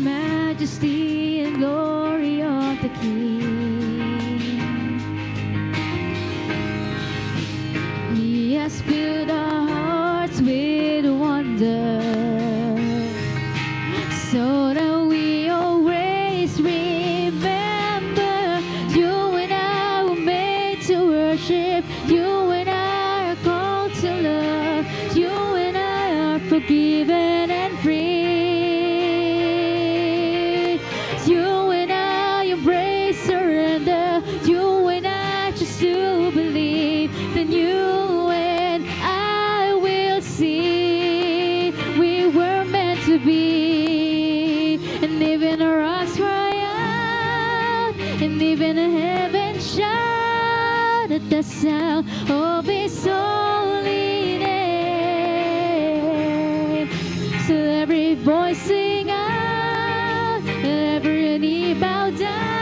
majesty and glory of the King. He has filled our hearts with wonder, so that we always remember you and I were made to worship. You and I are called to love. You and I are forgiven and free. You and I embrace surrender. You and I just to believe. Then you and I will see we were meant to be. And even the rocks cry out, and even the heavens shout at the sound of His holy name. So every voice sing out, every knee bow down.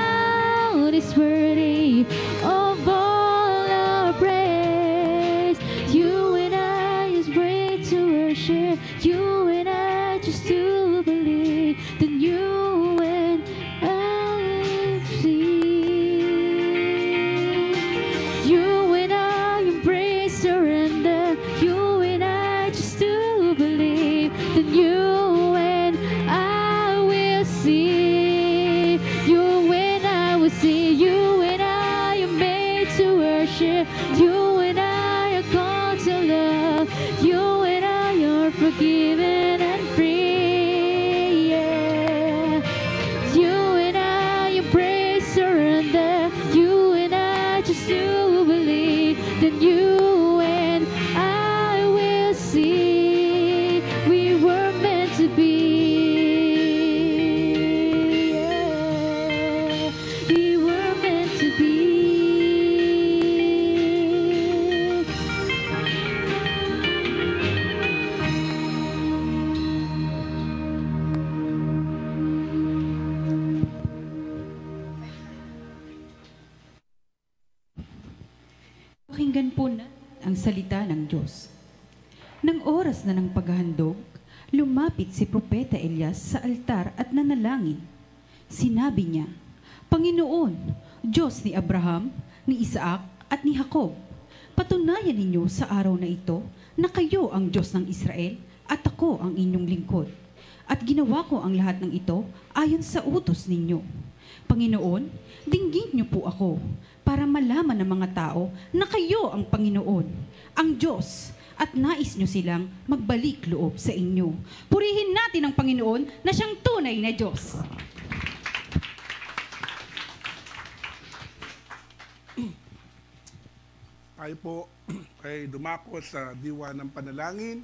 Is worthy of all our praise. You and I is great to worship. You and I just to believe. Then you and I will see. You and I embrace surrender. You and I just to believe. Then you and I will see. You and I will see. You and I are made to worship. You and I are called to love. You and I are forgiven and free. Yeah. You and I embrace surrender. You and I just to believe. Then you and I will see we were meant to be. Yeah. We were meant to be. Pakinggan po na ang salita ng Diyos. Nang oras na ng paghahandog, lumapit si Propeta Elias sa altar at nanalangin. Sinabi niya, Panginoon, Diyos ni Abraham, ni Isaac at ni Jacob, patunayan ninyo sa araw na ito na kayo ang Diyos ng Israel at ako ang inyong lingkod. At ginawa ko ang lahat ng ito ayon sa utos ninyo. Panginoon, dinggin niyo po ako para malaman ng mga tao na kayo ang Panginoon, ang Diyos, at nais niyo silang magbalik loob sa inyo. Purihin natin ang Panginoon na siyang tunay na Diyos. Tayo po ay dumako sa diwa ng panalangin.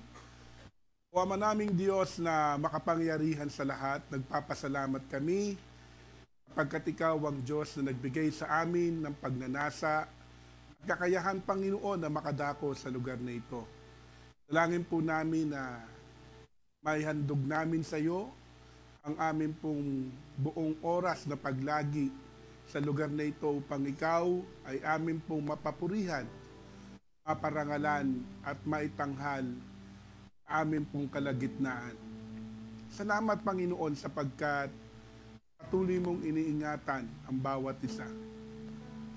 O Ama naming Diyos na makapangyarihan sa lahat, nagpapasalamat kami sapagkat Ikaw ang Diyos na nagbigay sa amin ng pagnanasa at kakayahan, Panginoon, na makadako sa lugar na ito. Dalangin po namin na may handog namin sa iyo ang amin pong buong oras na paglagi sa lugar na ito upang Ikaw ay amin pong mapapurihan, maparangalan at maitanghal amin pong kalagitnaan. Salamat, Panginoon, sapagkat patuloy mong iniingatan ang bawat isa.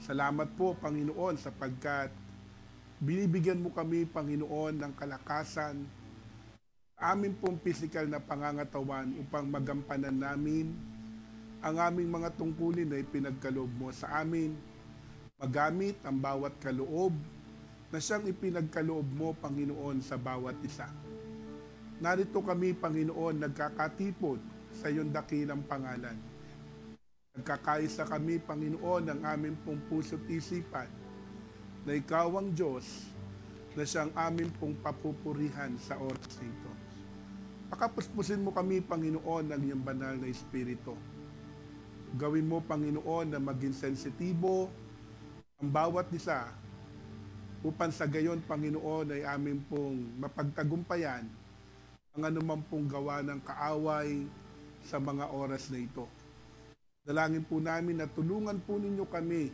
Salamat po, Panginoon, sapagkat binibigyan mo kami, Panginoon, ng kalakasan, amin pong pisikal na pangangatawan upang magampanan namin ang aming mga tungkulin na ipinagkaloob mo sa amin, magamit ang bawat kaloob na siyang ipinagkaloob mo, Panginoon, sa bawat isa. Narito kami, Panginoon, nagkakatipon sa iyong dakilang pangalan. Nagkakaisa kami, Panginoon, ng aming pong puso't isipan na Ikaw ang Diyos na siyang aming pong papupurihan sa oras na ito. Pakapuspusin mo kami, Panginoon, ng iyong banal na Espiritu. Gawin mo, Panginoon, na maging sensitibo ang bawat isa upang sa gayon, Panginoon, ay aming pong mapagtagumpayan ang anumang pong gawa ng kaaway sa mga oras na ito. Dalangin po namin na tulungan po ninyo kami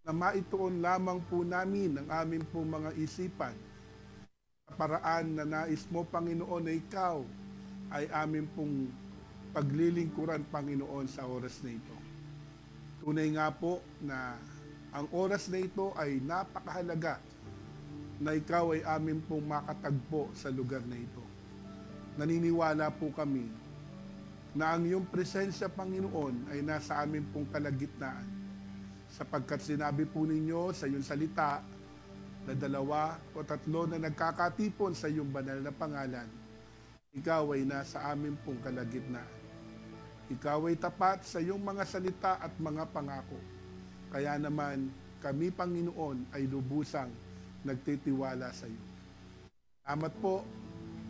na maituon lamang po namin ang aming pong mga isipan sa paraan na nais mo, Panginoon, na Ikaw ay aming pong paglilingkuran, Panginoon, sa oras na ito. Tunay nga po na ang oras na ito ay napakahalaga na ikaw ay amin pong makatagpo sa lugar na ito. Naniniwala po kami na ang iyong presensya, Panginoon, ay nasa amin pong kalagitnaan. Sapagkat sinabi po ninyo sa iyong salita na 2 o 3 na nagkakatipon sa iyong banal na pangalan, ikaw ay nasa amin pong kalagitnaan. Ikaw ay tapat sa iyong mga salita at mga pangako. Kaya naman kami, Panginoon, ay lubusang nagtitiwala sa iyo. Salamat po.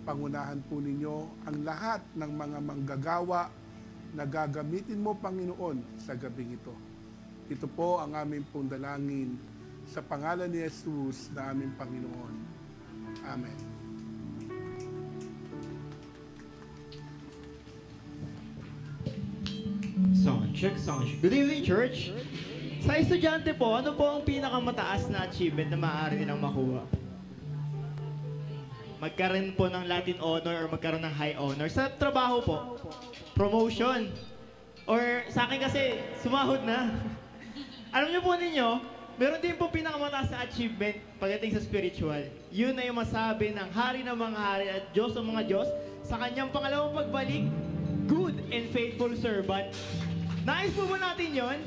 Pangunahan po ninyo ang lahat ng mga manggagawa na gagamitin mo, Panginoon, sa gabing ito. Ito po ang aming pong dalangin sa pangalan ni Jesus na aming Panginoon. Amen. Sound check, sound check. Good evening, church. Sa estudyante po, ano po ang pinakamataas na achievement na maaari nilang makuha? Magkaroon po ng Latin honor or magkaroon ng high honor. Sa trabaho po, promotion. Or sa akin kasi, sumahod na. Alam niyo po ninyo, meron din po pinakamataas na achievement pagdating sa spiritual. Yun na yung masabi ng Hari ng mga Hari at Diyos ng mga Diyos sa kanyang pangalawang pagbalik, good and faithful servant. Nais po ba natin yun?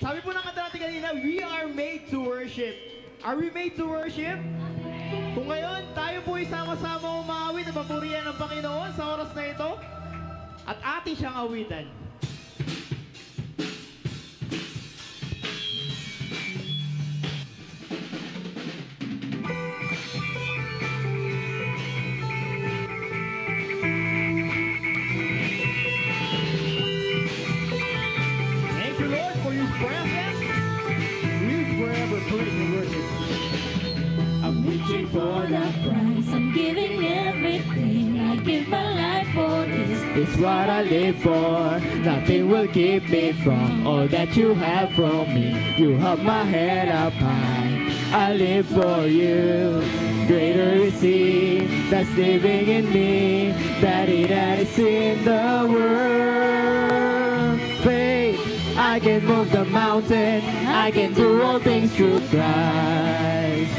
Sabi po ng kanta natin kanina, we are made to worship. Are we made to worship? Kung ngayon, tayo po ay sama-sama umawit at papurihan ng Panginoon sa oras na ito at ating siyang awitan. Thank you, Lord, for your presence. We forever praise and worship. I'm reaching for the prize. I'm giving everything. I give my life for this. It's what I live for. Nothing will keep me from all that you have from me. You hold my head up high. I live for you. Greater is He that's living in me than He that is in the world. Faith, I can move the mountain. I can do all things through Christ.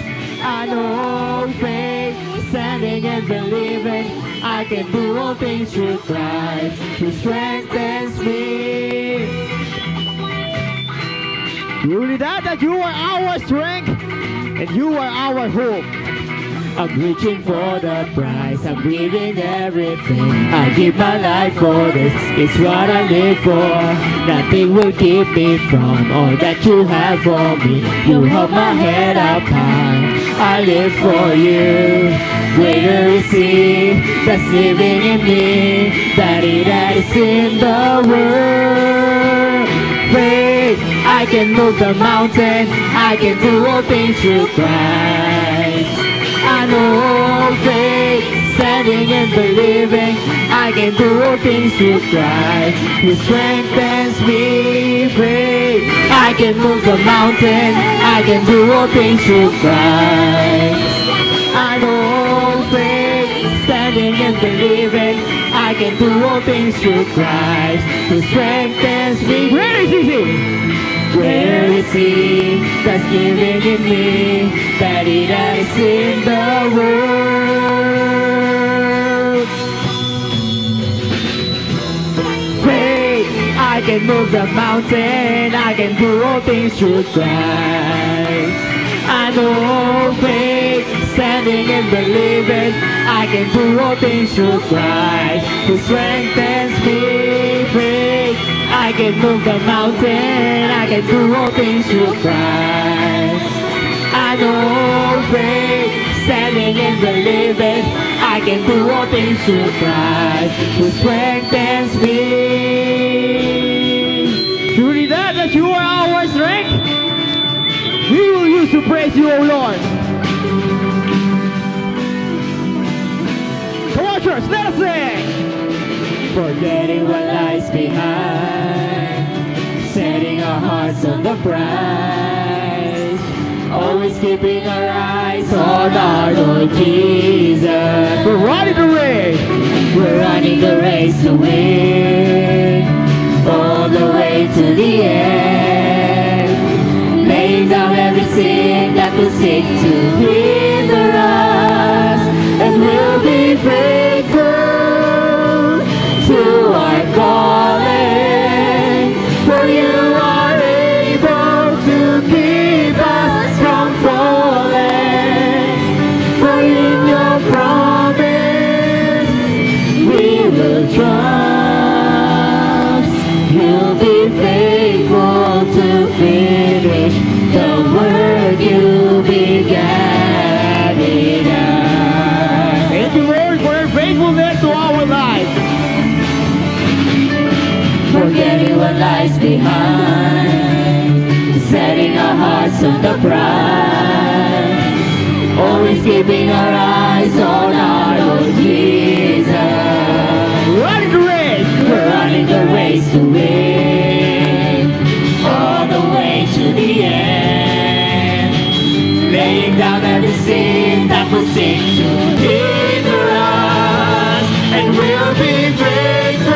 I know faith, standing and believing, I can do all things through Christ, who strengthens me. Truly that you are our strength, and you are our hope. I'm reaching for the prize, I'm giving everything. I give my life for this, it's what I live for. Nothing will keep me from all that you have for me. You hold my head up high, I live for you. Greater is He that's living in me than He that is in the world. Faith, I can move the mountain, I can do all things through Christ. I know faith, standing and believing, I can do all things through Christ, who strengthens me. Faith, I can move the mountain, I can do all things through Christ. I know faith, standing and believing, I can do all things through Christ, who strengthens me. Where is He? Where is He that's living in me, that He that is in the world? Faith, I can move the mountain, I can do all things through Christ. I know faith, standing and believing, I can do all things through Christ, who strengthens me. Faith, I can move the mountain, I can do all things through Christ. I know faith, standing and believing, I can do all things through Christ, who strengthens me. Truly that you are our strength, we will use to praise you, O Lord. Come on, church, let us sing. Forgetting what lies behind, setting our hearts on the prize, always keeping our eyes on our Lord Jesus. We're ready to race. We're running the race to win, all the way to the end. Laying down every sin that will seek to hinder us, and we'll be faithful to our calling. For you are able to keep us from falling. For in your promise we will trust. You'll be faithful to finish the work you began in us. Thank you, Lord, for your faithfulness to our lives. Forgetting what lies behind, setting our hearts on the prize, always keeping our eyes on our Lord Jesus. Running the race, we're running the race to win, all the way to the end. Laying down every sin that will seek to hinder us, and we'll be faithful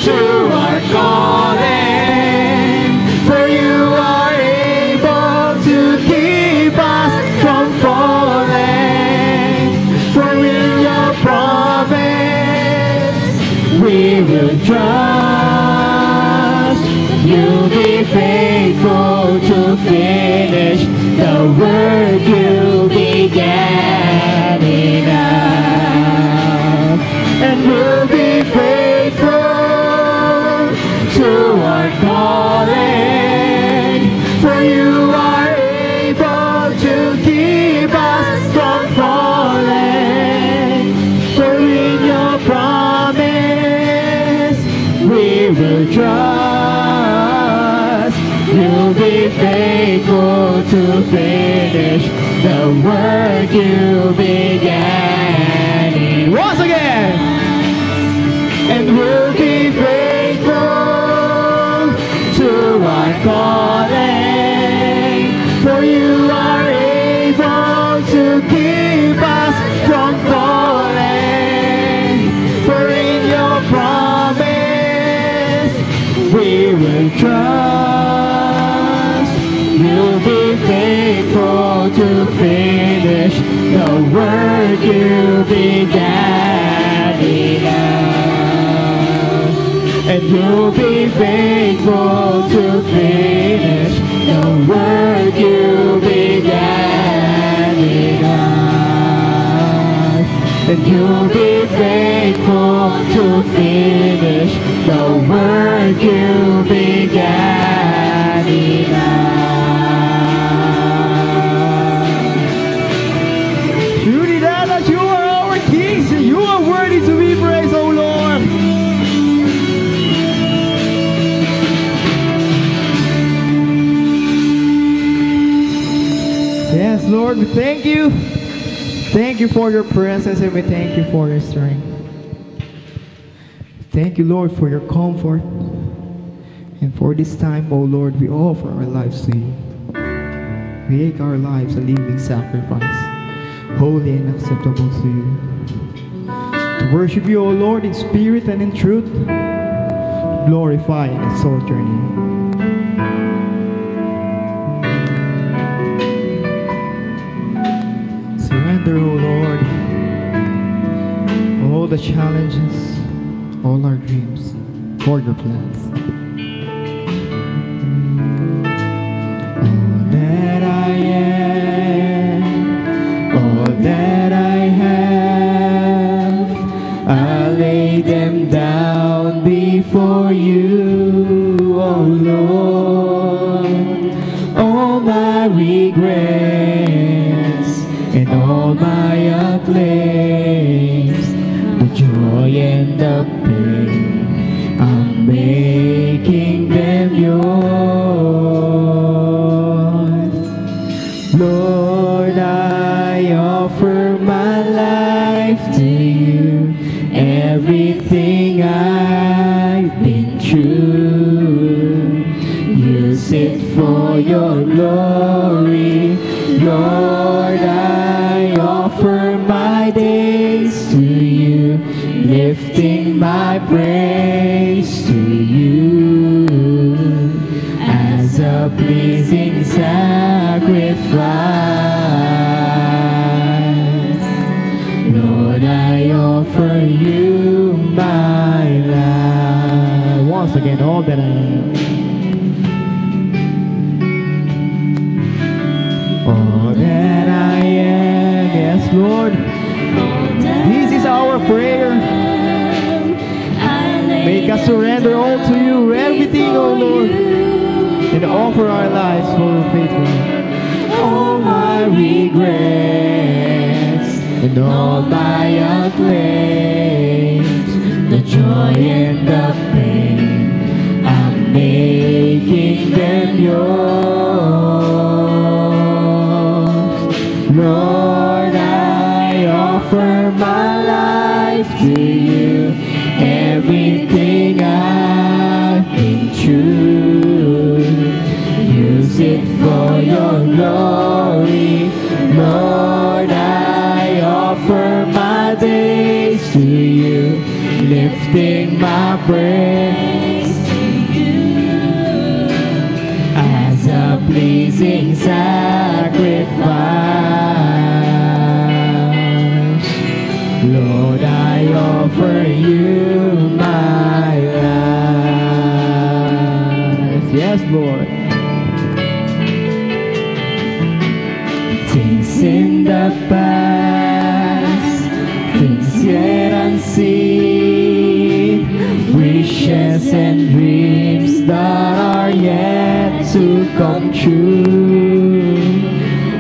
to our calling. For you are able to keep us from falling. For in your promise we will trust. You'll be faithful to finish the work you began in us, and we'll be faithful to our calling. For you are able to keep us from falling. For in your promise we will trust. You'll be faithful to finish the work you began in. Once again, and we'll be faithful to our calling. For you are able to keep us from falling. For in your promise we will trust. You'll be faithful to finish the work you began in us, and you'll be faithful to finish the work you began in us, and you'll be faithful to finish the work you began in us. Truly that you are our kings, and you are worthy to be praised, O Lord. Yes, Lord, we thank you. Thank you for your presence, and we thank you for your strength. Thank you, Lord, for your comfort. And for this time, O Lord, we offer our lives to you. We make our lives a living sacrifice, holy and acceptable to you. To worship you, O Lord, in spirit and in truth, glorify and exalt your name. Surrender, O Lord, all the challenges, all our dreams, for your plans. All that I am, all that I have, I lay them down before you, O Lord. All my regrets and all my acclaims, the joy and the pain, I'm making them yours. Lord, I offer my life to you, everything I've been through. Use it for your glory. Lord, I offer my days to you. lifting my praise to you as a pleasing sacrifice. Lord, I offer you my life. Once again, all that I am. All that I am, yes, Lord. This is our prayer. Make us surrender all to you, everything, oh Lord, and offer our lives for faithfulness. All my regrets and all my unclaims, the joy and the pain, I'm making them yours. Lord, I offer my life to you, everything I've been through. Use it for your glory. Lord, I offer my days to you, lifting my praise to you as a pleasing sacrifice. Lord, I offer you my life. Yes, Lord. Things in the past, things yet unseen, wishes and dreams that are yet to come true.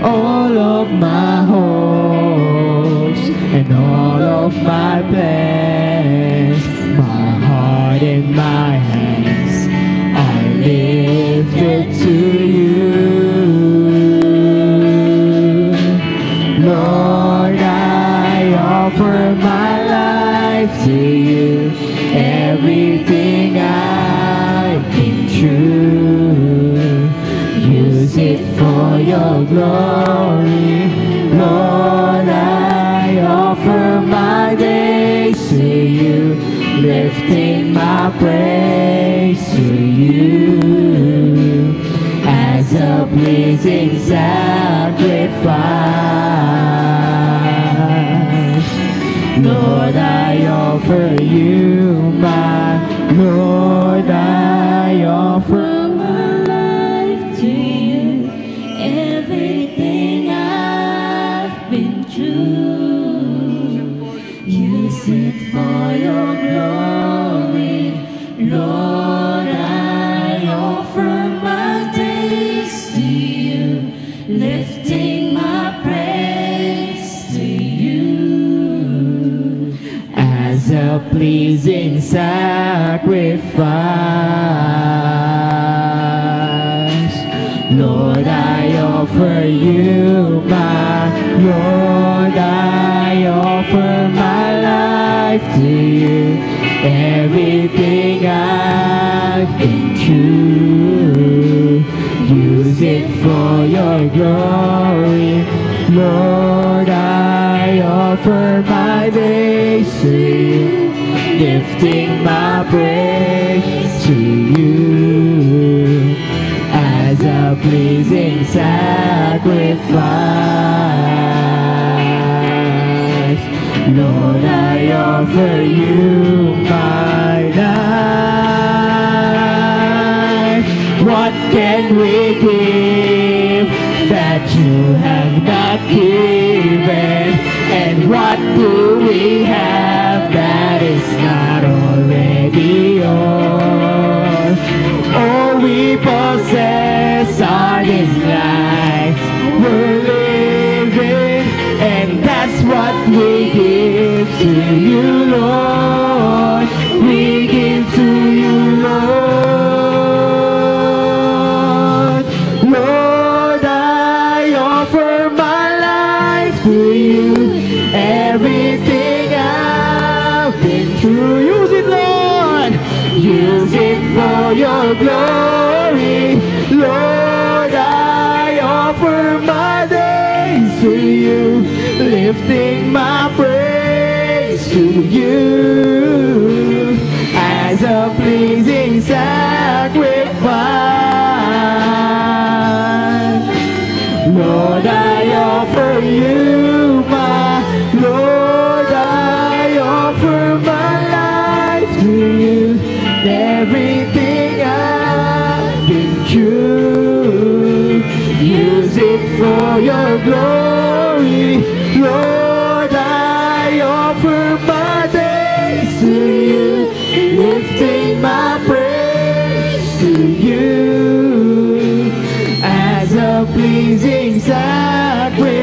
All of my hopes and all of my plans, my heart and my hands, I lift it to you. Lord, I offer my life to you, everything I've been through. Use it for your glory. Lord, I offer my days to you, lifting my praise to you as a pleasing sacrifice. Lord, I offer you my, Lord, I offer my life to you, everything I've been through. Use it for your glory. Lord, I offer my days to you, lifting my praise to you as a pleasing sacrifice. Lord, I offer you my, Lord, I offer my life to you, everything I've been through. Use it for your glory. Lord, I offer my days to you, lifting my praise to you as a pleasing sacrifice. Lord, I offer you my life. What can we give that you have not given? And what do we have that is not already yours? All we possess are these lives we're living, and that's what we give to you, Lord. We give to you, Lord. Lord, I offer my life to you, everything I've been through. Use it, Lord. Use it for your glory. Lord, I offer my days to you, lifting my praise to you a pleasing sacrifice. Lord, I offer you my Lord, I offer my life to you. Everything I've been through, use it for your glory. Lord, I offer my days to you, lifting my praise to you as a pleasing sacrifice.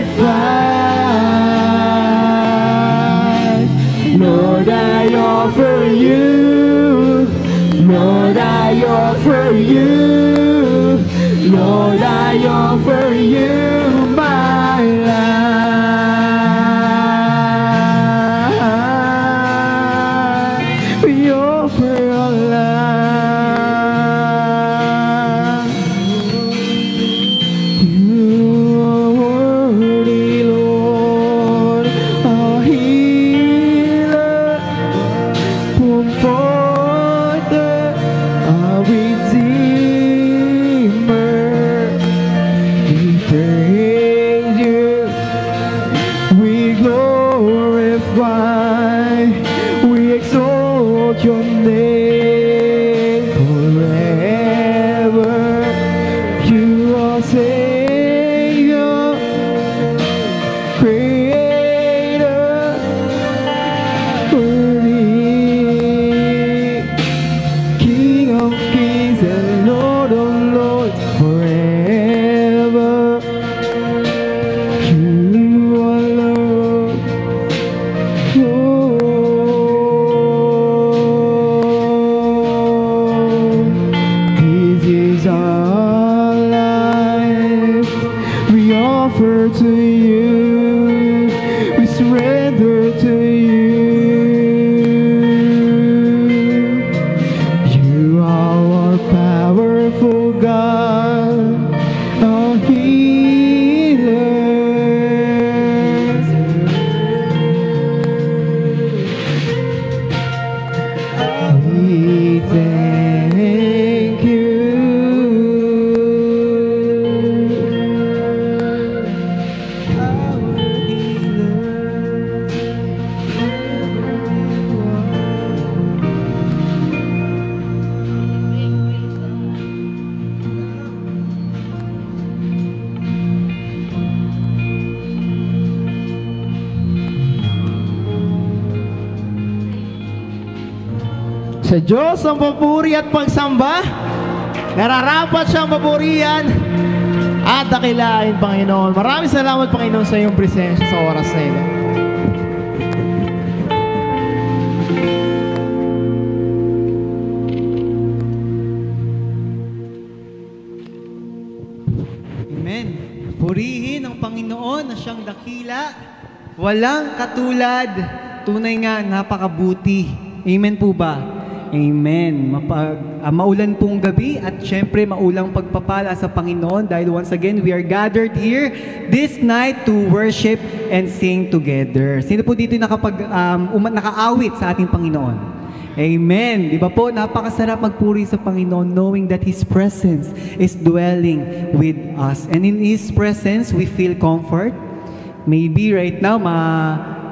Lord, I offer you, Lord, I offer you, Lord, I offer you my life. We offer our life. You are worthy, Lord, our healer, comforter, our redeemer. We praise you, we glorify, we exalt your name forever. You are Savior, Creator, worthy, King of kings and Lord of lords forever. You are Lord. Oh, this is our life. We offer to you. We surrender to you. You are our powerful God, our healer. We thank you. Our Sa Diyos ang papuri at pagsamba, nararapat siyang papurihan at dakilain, Panginoon. Maraming salamat, Panginoon, sa iyong presensya sa oras na ito. Amen. Purihin ang Panginoon na siyang dakila, walang katulad, tunay nga napakabuti. Amen po ba? Amen. Maulan pong gabi at syempre maulang pagpapala sa Panginoon dahil once again we are gathered here this night to worship and sing together. Sino po dito nakaawit sa ating Panginoon? Amen. Di ba po, napakasarap magpuri sa Panginoon knowing that His presence is dwelling with us. And in His presence, we feel comfort. Maybe right now,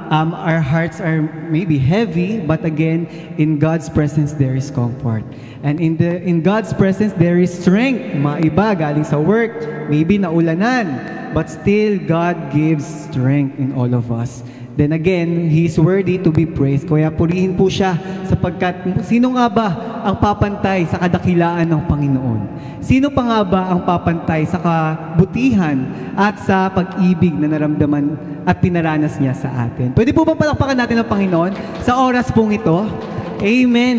our hearts are maybe heavy, but again, in God's presence, there is comfort. And in God's presence, there is strength. Maiba, galing sa work, maybe naulanan, but still, God gives strength in all of us. Then again, He is worthy to be praised. Kaya purihin po siya sapagkat sino nga ba ang papantay sa kadakilaan ng Panginoon? Sino pa nga ba ang papantay sa kabutihan at sa pag-ibig na naramdaman at pinaranas niya sa atin? Pwede po bang palakpakan natin ang Panginoon sa oras pong ito? Amen.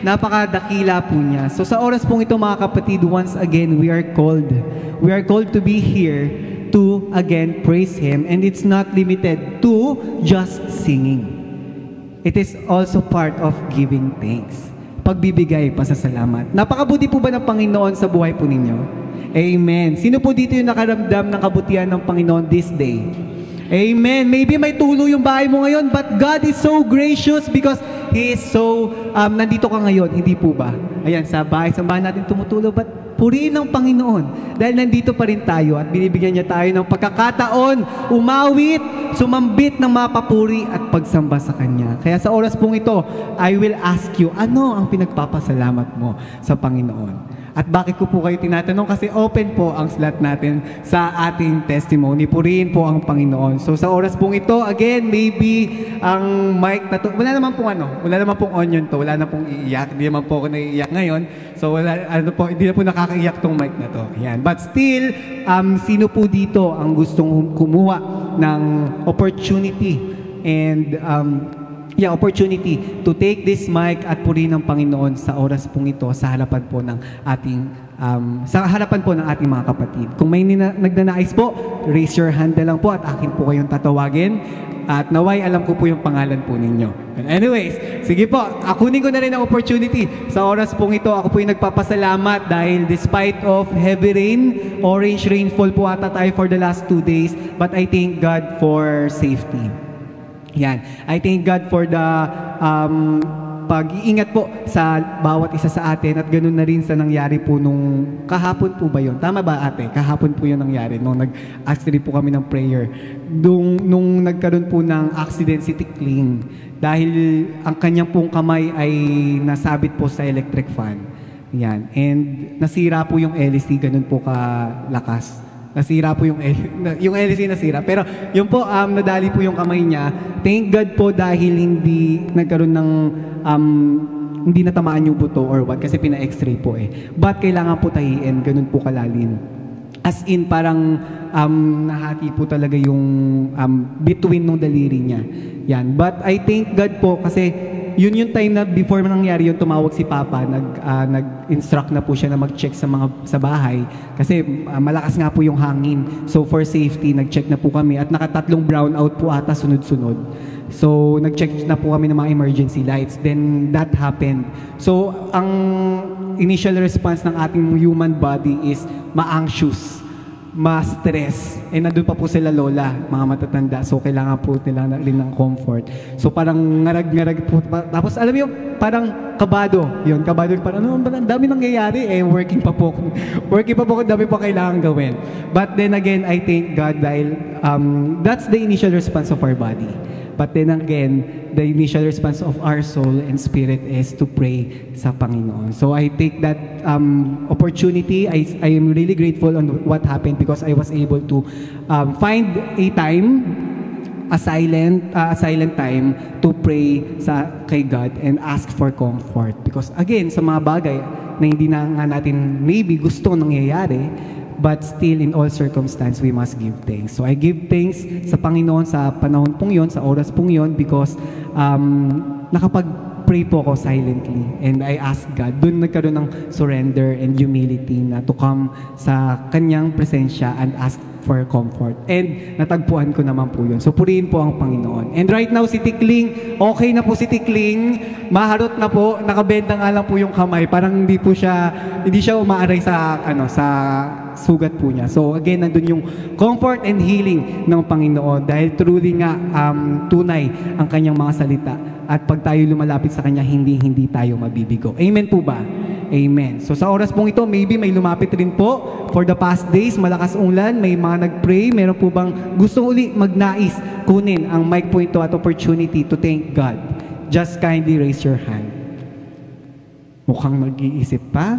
Napakadakila po niya. So sa oras pong ito, mga kapatid, once again, we are called. We are called to be here to again praise Him, and it's not limited to just singing. It is also part of giving thanks. Pagbibigay, pasasalamat. Napakabuti po ba ng Panginoon sa buhay po ninyo? Amen. Sino po dito yung nakaramdam ng kabutihan ng Panginoon this day? Amen. Maybe may tulo yung bahay mo ngayon, but God is so gracious because He is so, nandito ka ngayon, hindi po ba? Ayan, sa bahay-sambahan natin tumutulo, but purihin ng Panginoon dahil nandito pa rin tayo at binibigyan niya tayo ng pagkakataon, umawit, sumambit ng mga papuri at pagsamba sa Kanya. Kaya sa oras pong ito, I will ask you, ano ang pinagpapasalamat mo sa Panginoon? At bakit ko po kayo tinatanong? Kasi open po ang slot natin sa ating testimony. Purihin po ang Panginoon. So sa oras pong ito, again, maybe ang mic na to, wala naman pong onion to, wala na pong iiyak, hindi naman po ako naiiyak ngayon. So hindi na po nakakaiyak tong mic na to. Ayan. But still, sino po dito ang gustong kumuha ng opportunity and opportunity to take this mic at purihin ng Panginoon sa oras pong ito sa harapan po ng ating mga kapatid. Kung may nagnanais po, raise your hand na lang po at akin po kayong tatawagin. At naway, alam ko po yung pangalan po ninyo. But anyways, sige po, akunin ko na rin ang opportunity. Sa oras pong ito, ako po yung nagpapasalamat dahil despite of heavy rain, orange rainfall po ata tayo for the last 2 days, but I thank God for safety. Yan. I thank God for the pag-iingat po sa bawat isa sa atin at ganoon na rin sa nangyari po nung kahapon po ba yun? Tama ba ate? Kahapon po yun nangyari nung nag-ask rin po kami ng prayer. Nung nagkaroon po ng accident si Tikling dahil ang kanyang pong kamay ay nasabit po sa electric fan. Yan. And nasira po yung LC, ganun po kalakas. Nasira po yung LC nasira. Pero yung po, nadali po yung kamay niya. Thank God po dahil hindi nagkaroon ng, hindi natamaan yung buto or what, kasi pina-x-ray po eh. But kailangan po tahiin, ganun po kalalim. As in, parang nahati po talaga yung between nung daliri niya. Yan. But I thank God po kasi yun yung time na before nangyari yun, tumawag si Papa, nag-instruct na po siya na mag-check sa bahay kasi malakas nga po yung hangin. So for safety, nag-check na po kami at nakatatlong brownout po ata sunod-sunod. So nag-check na po kami ng mga emergency lights. Then that happened. So ang initial response ng ating human body is ma-anxious, ma-stress. Eh, nandun pa po sila lola, mga matatanda. So, kailangan po nila rin ng comfort. So, parang ngarag-ngarag po. Tapos, alam mo parang kabado. Yun, kabado. Parang, ang dami nangyayari. Eh, working pa po. Dami pa kailangan gawin. But then again, I thank God dahil that's the initial response of our body. But then again, the initial response of our soul and spirit is to pray sa Panginoon. So I take that opportunity. I am really grateful on what happened because I was able to find a time, a silent time to pray kay God and ask for comfort. Because again, sa mga bagay na hindi na nga natin maybe gusto nangyayari, but still in all circumstance we must give thanks. So I give thanks sa Panginoon sa panahon pong yon, sa oras pong yon, because nakapag-pray po ako silently and I ask God, dun nagkaroon ng surrender and humility na to come sa Kanyang presensya and ask for comfort. And natagpuan ko naman po yun. So purihin po ang Panginoon. And right now si Tikling, okay na po si Tikling, maharot na po, nakabenta nga lang po yung kamay, parang hindi siya umaaray sa sugat po niya. So again, nandun yung comfort and healing ng Panginoon dahil truly nga tunay ang Kanyang mga salita. At pag tayo lumalapit sa Kanya, hindi tayo mabibigo. Amen po ba? Amen. So sa oras pong ito, maybe may lumapit rin po for the past days, malakas ulan, may mga nag-pray, meron po bang gusto uli magnais kunin ang mic po ito at opportunity to thank God? Just kindly raise your hand. Mukhang mag-iisip pa.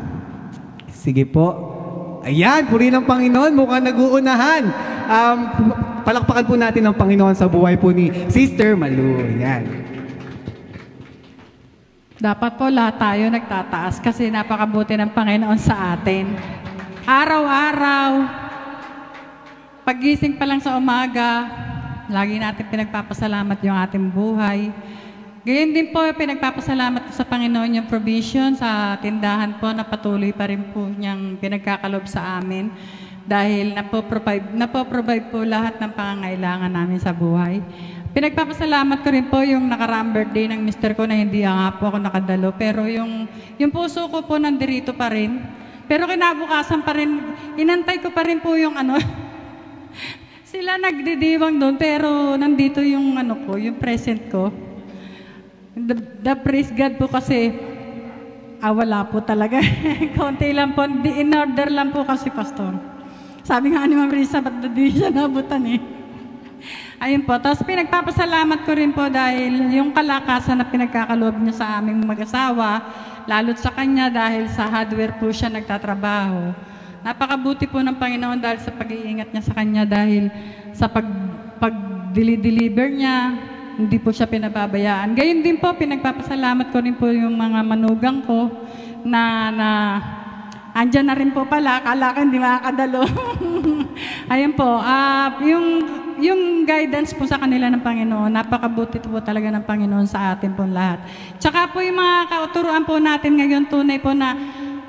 Sige po. Ayan, purihin ng Panginoon, mukhang nag-uunahan. Palakpakan po natin ang Panginoon sa buhay po ni Sister Malu. Ayan. Dapat po lahat tayo nagtataas kasi napakabuti ng Panginoon sa atin. Araw-araw, paggising pa lang sa umaga, lagi natin pinagpapasalamat yung ating buhay. Gayon din po, pinagpapasalamat sa Panginoon yung provision sa tindahan po na patuloy pa rin po niyang pinagkakalob sa amin dahil napoprovide po lahat ng pangangailangan namin sa buhay. Pinagpapasalamat ko rin po yung nakaraang birthday ng mister ko na hindi nga po ako nakadalo. Pero yung puso ko po nandirito pa rin. Pero kinabukasan pa rin, inantay ko pa rin po yung sila nagdidiwang doon pero nandito yung yung present ko. The praise God po kasi, wala po talaga. Kaunti lang po, in order lang po kasi, Pastor. Sabi nga ni Ma'am Risa, ba't di siya nabutan eh. Ayun po. Tapos pinagpapasalamat ko rin po dahil yung kalakasan na pinagkakaloob niya sa aming mag-asawa, lalo't sa kanya dahil sa hardware po siya nagtatrabaho. Napakabuti po ng Panginoon dahil sa pag-iingat niya sa kanya dahil sa pag-deliver niya, hindi po siya pinababayaan. Gayun din po, pinagpapasalamat ko rin po yung mga manugang ko na andyan na rin po pala, akala ko hindi makakadalo. Ayun po, yung guidance po sa kanila ng Panginoon, napakabuti po talaga ng Panginoon sa atin po lahat. Tsaka po yung mga kauturuan po natin ngayon, tunay po na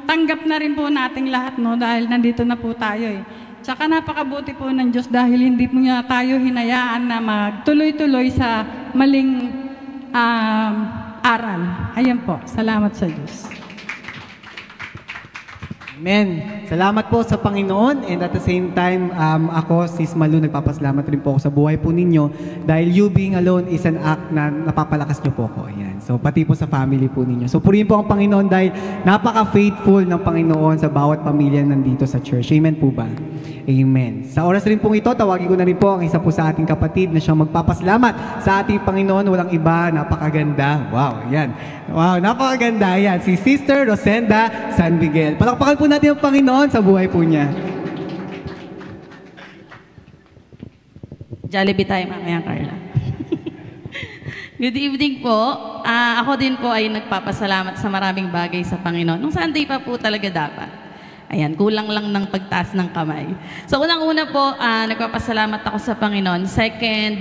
tanggap na rin po nating lahat, no, dahil nandito na po tayo eh. Tsaka napakabuti po ng Diyos dahil hindi po niya tayo hinayaan na magtuloy-tuloy sa maling aral. Ayun po, salamat sa Diyos. Amen. Salamat po sa Panginoon, and at the same time, ako, Sis Malu, nagpapasalamat rin po ako sa buhay po ninyo dahil you being alone is an act na napapalakas niyo po ako. Ayan. So, pati po sa family po ninyo. So, purihin po ang Panginoon dahil napaka-faithful ng Panginoon sa bawat pamilya nandito sa church. Amen po ba? Amen. Sa oras rin pong ito, tawagin ko na rin po ang isa po sa ating kapatid na siyang magpapasalamat sa ating Panginoon. Walang iba, napakaganda. Wow, ayan. Wow, napakaganda. Ayan, si Sister Rosenda San Miguel. Palakpakan po natin ang Panginoon sa buhay po niya. Jollibee tayo mamaya, Carla. Good evening po. Ako din po ay nagpapasalamat sa maraming bagay sa Panginoon. Nung Sunday pa po talaga dapat. Ayan, kulang lang ng pagtaas ng kamay. So, unang-una po, nagpapasalamat ako sa Panginoon. Second,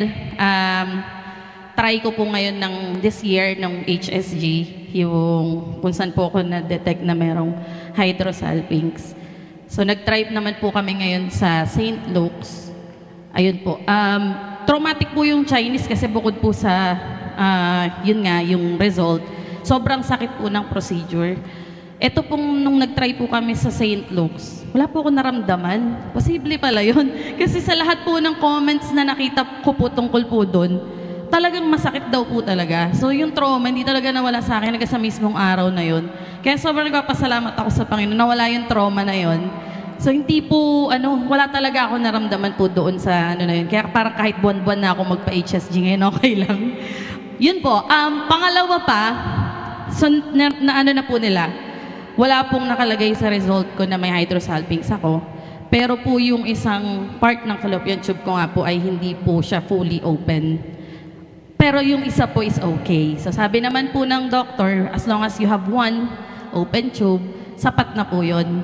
try ko po ngayon ng this year, ng HSG, yung kung saan po ako na-detect na merong hydrosalpinx. So, nag-try naman po kami ngayon sa St. Luke's. Ayun po. Traumatic po yung Chinese kasi bukod po sa, yun nga, yung result, sobrang sakit po ng procedure. Ito pong nung nag-try po kami sa St. Luke's, wala po ako naramdaman. Posible pala yun. Kasi sa lahat po ng comments na nakita ko po tungkol po doon, talagang masakit daw po talaga. So yung trauma, hindi talaga nawala sa akin hanggang sa mismong araw na yun. Kaya sobrang nagpapasalamat ako sa Panginoon, nawala yung trauma na yun. So hindi po, wala talaga ako naramdaman po doon sa na yun. Kaya parang kahit buwan-buwan na ako magpa-HSG ngayon, okay lang. Yun po. Pangalawa pa, so, na po nila, wala pong nakalagay sa result ko na may hydrosalpinx ako. Pero po yung isang part ng fallopian tube ko nga po ay hindi po siya fully open. Pero yung isa po is okay. So sabi naman po ng doctor, as long as you have one open tube, sapat na po yun.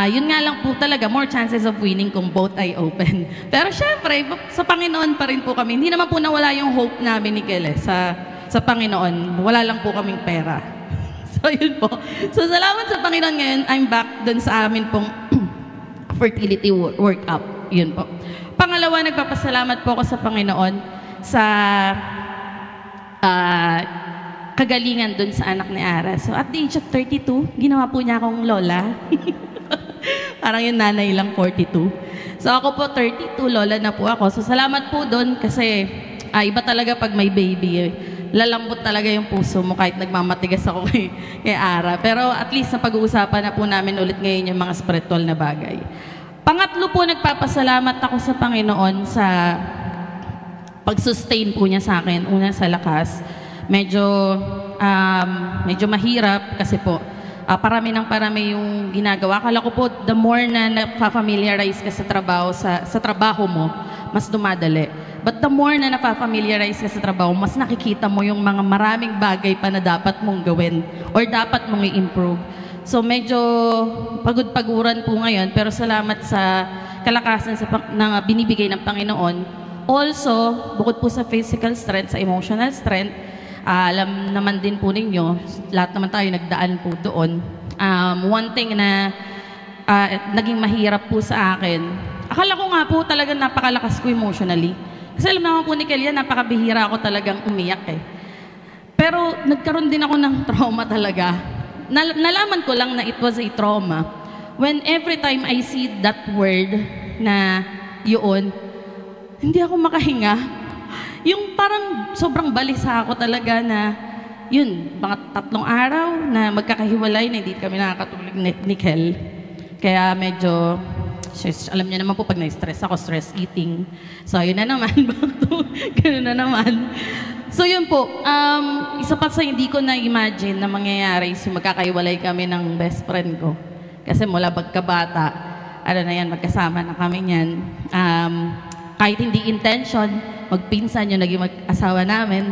Yun nga lang po talaga, more chances of winning kung both ay open. Pero syempre, sa Panginoon pa rin po kami. Hindi naman po nawala yung hope namin ni Kele sa Panginoon. Wala lang po kaming pera. So, yun po. So, salamat sa Panginoon ngayon. I'm back dun sa amin pong fertility workup. Yun po. Pangalawa, nagpapasalamat po ako sa Panginoon sa kagalingan dun sa anak ni Ara. So, at the age of 32, ginawa po niya akong lola. Parang yung nanay lang 42. So, ako po 32, lola na po ako. So, salamat po dun kasi iba talaga pag may baby. Lalambot talaga yung puso mo kahit nagmamatigas ako kay Ara. Pero at least napag-uusapan na po namin ulit ngayon yung mga spiritual na bagay. Pangatlo po, nagpapasalamat ako sa Panginoon sa pag-sustain po niya sa akin. Una, sa lakas. Medyo mahirap kasi po, parami ng parami yung ginagawa. Akala ko po, the more na napafamiliarize ka sa trabaho mo, mas dumadali. But the more na napafamiliarize ka sa trabaho, mas nakikita mo yung mga maraming bagay pa na dapat mong gawin or dapat mong i-improve. So medyo pagod-paguran po ngayon, pero salamat sa kalakasan na binibigay ng Panginoon. Also, bukod po sa physical strength, sa emotional strength, alam naman din po ninyo, lahat naman tayo nagdaan po doon. One thing na naging mahirap po sa akin, akala ko nga po talagang napakalakas ko emotionally. Kasi alam naman po ni Kelia, napakabihira ako talagang umiyak eh. Pero nagkaroon din ako ng trauma talaga. Nalaman ko lang na it was a trauma when every time I see that word na yun, hindi ako makahinga. Yung parang sobrang balisa ako talaga na yun, mga 3 araw na magkakahiwalay na hindi kami nakakatulog ni Kel. Kaya medyo, alam niyo naman po pag na-stress ako, stress eating. So yun na naman, gano'n na naman. So yun po, isa pa sa hindi ko na-imagine na mangyayari is magkakahiwalay kami ng best friend ko. Kasi mula pagkabata, ano na yan, magkasama na kami niyan. Kahit hindi intention, magpinsan yung naging mag-asawa namin.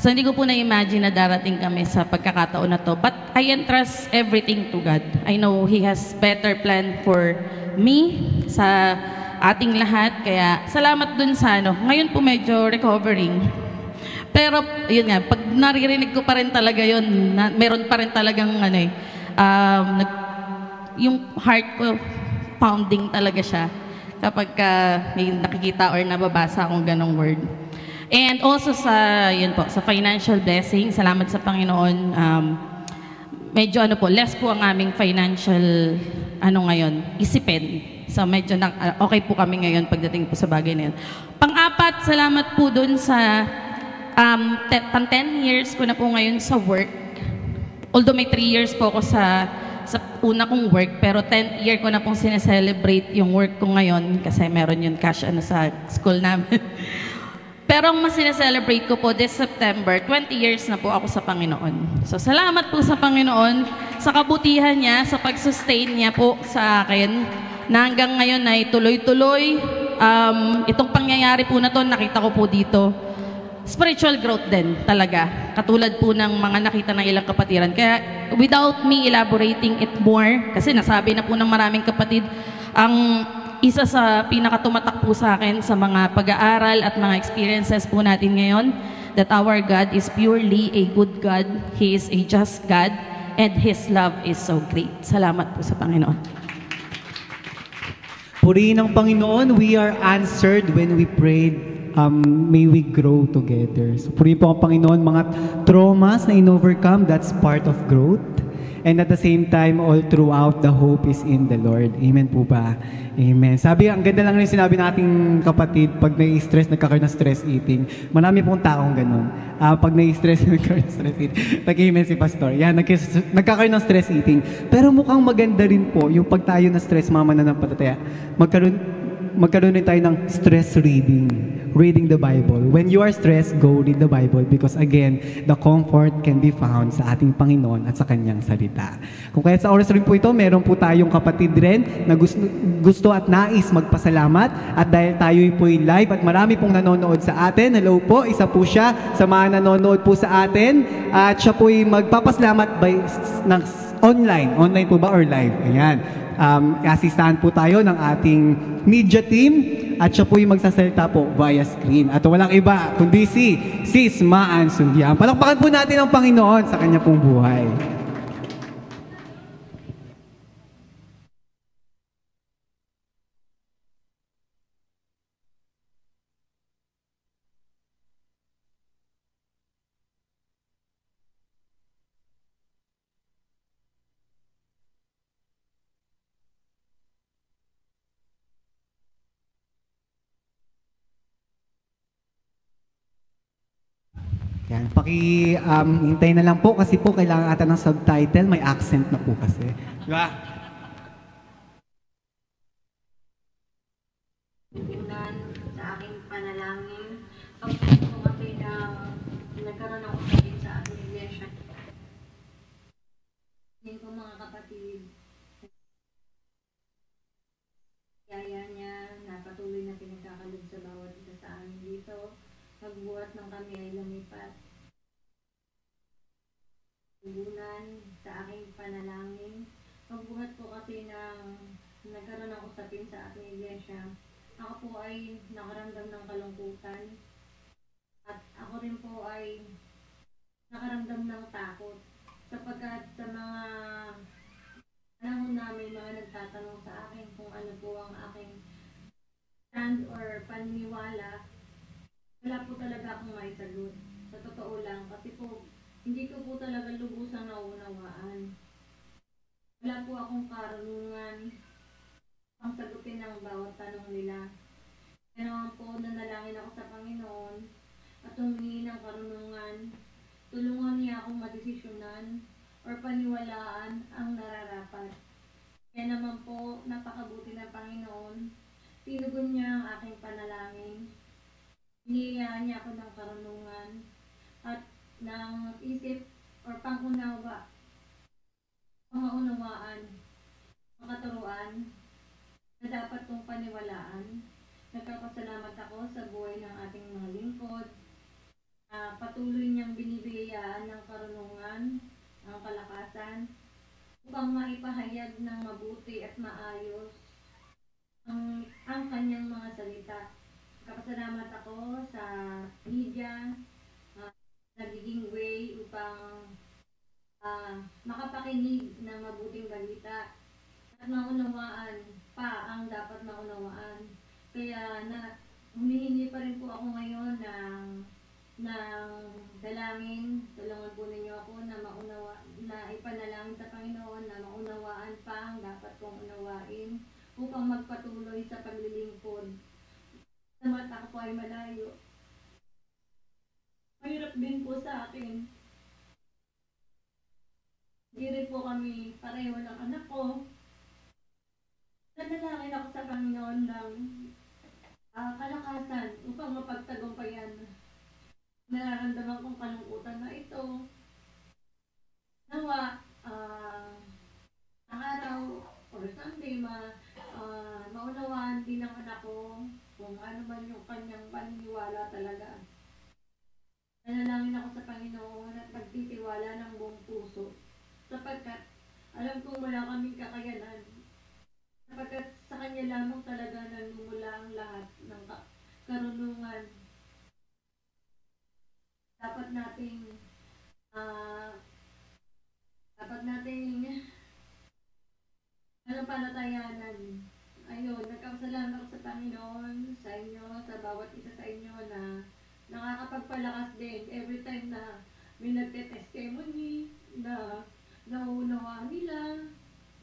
So hindi ko po na-imagine na darating kami sa pagkakataon na to. But I entrust everything to God. I know He has better plan for me, sa ating lahat. Kaya salamat dun sa ano. Ngayon po medyo recovering. Pero yun nga, pag naririnig ko pa rin talaga yun, meron pa rin talagang ano yung heart ko, pounding talaga siya kapag may nakikita or nababasa akong ganong word. And also sa, yun po, sa financial blessing, salamat sa Panginoon. Medyo less po ang aming financial, ngayon, isipin. So medyo okay po kami ngayon pagdating po sa bagay na yun. Pang-apat, salamat po dun sa 10 years ko na po ngayon sa work. Although may 3 years po ako sa una kong work, pero 10th year ko na pong sineselebrate yung work ko ngayon kasi meron yung cash sa school namin. Pero ang mas sineselebrate ko po this September, 20 years na po ako sa Panginoon. So salamat po sa Panginoon sa kabutihan niya, sa pag-sustain niya po sa akin na hanggang ngayon ay tuloy-tuloy. Itong pangyayari po na to, nakita ko po dito. Spiritual growth din talaga. Katulad po ng mga nakita ng ilang kapatiran. Kaya without me elaborating it more, kasi nasabi na po ng maraming kapatid, ang isa sa pinakatumatak po sa akin sa mga pag-aaral at mga experiences po natin ngayon, that our God is purely a good God, He is a just God, and His love is so great. Salamat po sa Panginoon. Purihin ang Panginoon, we are answered when we prayed. May we grow together. So purihin po ang Panginoon, mga traumas na in-overcome, that's part of growth. And at the same time, all throughout, the hope is in the Lord. Amen po ba? Amen. Sabi, ang ganda lang rin sinabi nating kapatid, pag nai-stress, nagkakaroon ng stress eating. Marami pong taong ganun. Pag nai-stress, nagkakaroon ng stress eating. Nag-amen si Pastor. Yan, nagkakaroon ng stress eating. Pero mukhang maganda rin po, yung pag tayo na stress, mama na ng patataya, magkaroon din tayo ng stress reading. Reading the Bible. When you are stressed, go read the Bible because again, the comfort can be found sa ating Panginoon at sa Kanyang salita. Kung kaya sa oras rin po ito, meron po tayong kapatid rin na gusto at nais magpasalamat at dahil tayo po'y live at marami pong nanonood sa atin. Hello po, isa po siya sa mga nanonood po sa atin at siya po'y magpapasalamat ng online. Online po ba or live? Ayan. Asistahan po tayo ng ating media team at siya po yung magsasalita po via screen. At walang iba kundi si Sis Maan Sundian. Palakpakan po natin ang Panginoon sa kanya pong buhay. Yan, hintay na lang po kasi po kailangan ata ng subtitle, may accent na po kasi. Diba? Sa aking panalangin, pagpunto kasi na nagkaroon ng usapin sa ating iglesia. Hindi ko mga kapatid, kaya niya na patuloy na pinagkakalog sa bawat isa sa amin dito. Magbuhat ng kami ay lumipat. Tugunan sa aking panalangin. Magbuhat po kasi ng nagkaroon ng usapin sa ating iglesia. Ako po ay nakaramdam ng kalungkutan. At ako rin po ay nakaramdam ng takot. Sapagkat sa mga panahon namin, mga nagtatanong sa akin kung ano po ang aking stand or paniniwala, wala po talaga akong maisagot. Sa totoo lang, kasi po, hindi ko po talaga lubusang naunawaan. Wala po akong karunungan ang sagutin ng bawat tanong nila. Kaya naman po, nanalangin ako sa Panginoon at humingi ng karunungan tulungan niya akong madesisyonan or paniwalaan ang nararapat. Kaya naman po, napakabuti ng Panginoon. Tinugon niya ang aking panalangin. Hinihiyaan niya ako ng karunungan at ng isip or pangunawa, pangaunawaan, makaturuan na dapat kong paniwalaan. Nagpapasalamat ako sa buhay ng ating mga lingkod. Patuloy niyang binibigayaan ng karunungan, ang kalakasan, upang maipahayag ng mabuti at maayos ang kanyang mga salita. Nagpapasalamat ako sa media, nagiging way upang makapakinig ng mabuting balita at maunawaan pa ang dapat maunawaan. Kaya humihingi pa rin po ako ngayon ng dalangin. Tulungan po ninyo ako na ipanalangin sa Panginoon na maunawaan pa ang dapat kong unawain upang magpatuloy sa paglilingkod. Sa mata ko ay malayo. Mahirap din po sa akin. Hindi rin po kami pareho ng anak ko. Nanalangin ako sa Panginoon ng kalakasan upang mapagtagumpayan. Nararamdaman kong kalungkutan na ito. Nawa, ang araw or Sunday, maunawaan din ng anak ko kung ano man yung kanyang paniniwala talaga. Nanalangin ako sa Panginoon at magtitiwala ng buong puso. Sapagkat alam kong wala kaming kakayanan. Sapagkat sa Kanya lamang talaga nagmumula ang lahat ng karunungan. Dapat nating panatayanan. Ayun, nagkakasalamat ako sa Panginoon, sa inyo, sa bawat isa sa inyo na nakakapagpalakas din every time na may nagte-testimony, na nauunawaan nila,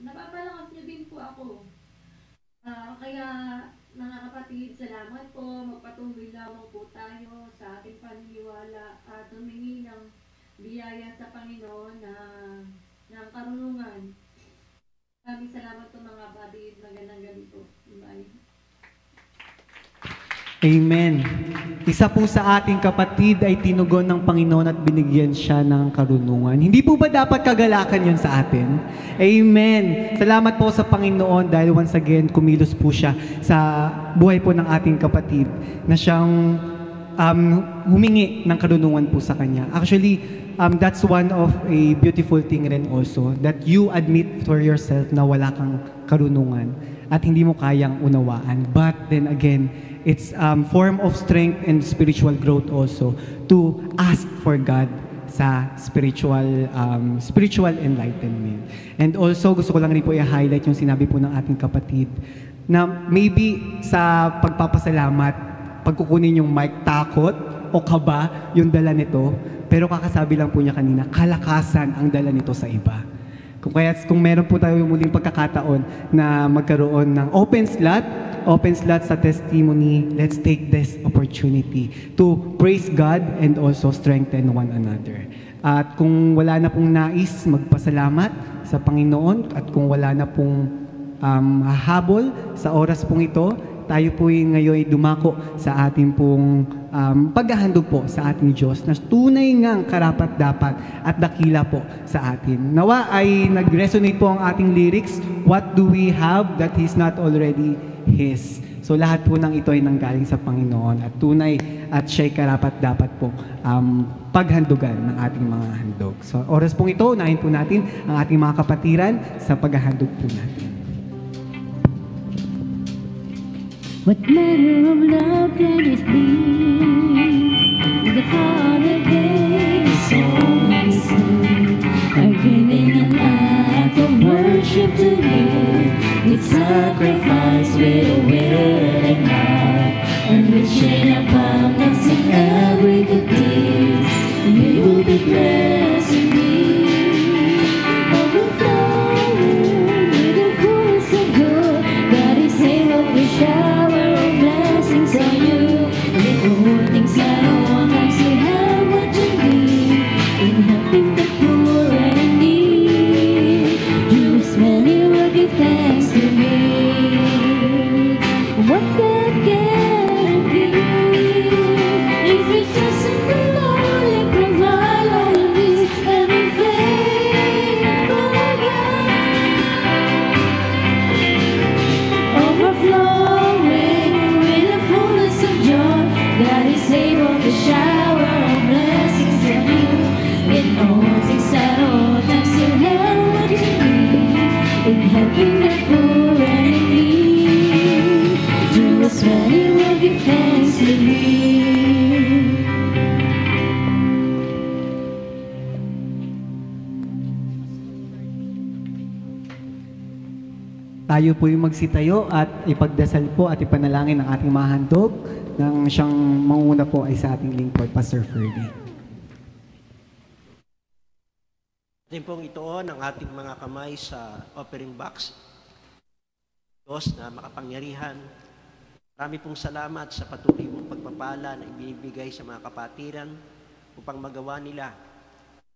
napapalakas niyo din po ako. Kaya mga kapatid, salamat po, magpatuloy lamang po tayo sa ating paniniwala at humingi ng biyaya sa Panginoon ng karunungan. Maraming salamat po mga kapatid, magandang gabi po. Bye. Amen. Isa po sa ating kapatid ay tinugon ng Panginoon at binigyan siya ng karunungan. Hindi po ba dapat kagalakan yun sa atin? Amen. Salamat po sa Panginoon dahil once again, kumilos po siya sa buhay po ng ating kapatid na siyang humingi ng karunungan po sa kanya. Actually, that's one of a beautiful thing rin also, that you admit for yourself na wala kang karunungan at hindi mo kayang unawaan. But then again, it's form of strength and spiritual growth also to ask for God sa spiritual enlightenment. And also, gusto ko lang rin po i-highlight yung sinabi po ng ating kapatid na maybe sa pagpapasalamat, pagkukunin yung mic, takot o kaba yung dala nito, pero kakasabi lang po niya kanina, kalakasan ang dala nito sa iba. Kung meron po tayo muling pagkakataon na magkaroon ng open slot sa testimony, let's take this opportunity to praise God and also strengthen one another. At kung wala na pong nais magpasalamat sa Panginoon at kung wala na pong hahabol sa oras pong ito, tayo po ngayon ay dumako sa ating pong paghahandog po sa ating Diyos na tunay ngang karapat-dapat at dakila po sa atin. Nawa ay nag-resonate po ang ating lyrics, what do we have that is not already His? So lahat po ng ito ay nanggaling sa Panginoon at tunay at siya'y karapat-dapat po paghandugan ng ating mga handog. So oras pong ito, unahin po natin ang ating mga kapatiran sa paghahandog po natin. What manner of love can it be? The Father gave His only Son, by giving an act of worship to you, with sacrifice, with a willing heart, and reaching abundance in every good deed. We will be blessed indeed, overflowing with the fullness of good. God is able to shower blessings on you. Little things I don't want, I still have what you need. and in the poor and in need. Do us well, you will give thanks to me. Tayo po yung magsitayo at ipagdasal po at ipanalangin ang ating mga handog nang siyang manguna po ay sa ating lingkod, Pastor Ferdy. Atin pong ituon ang ating mga kamay sa offering box. Diyos na makapangyarihan, marami pong salamat sa patuloy mong pagpapala na ibinibigay sa mga kapatiran upang magawa nila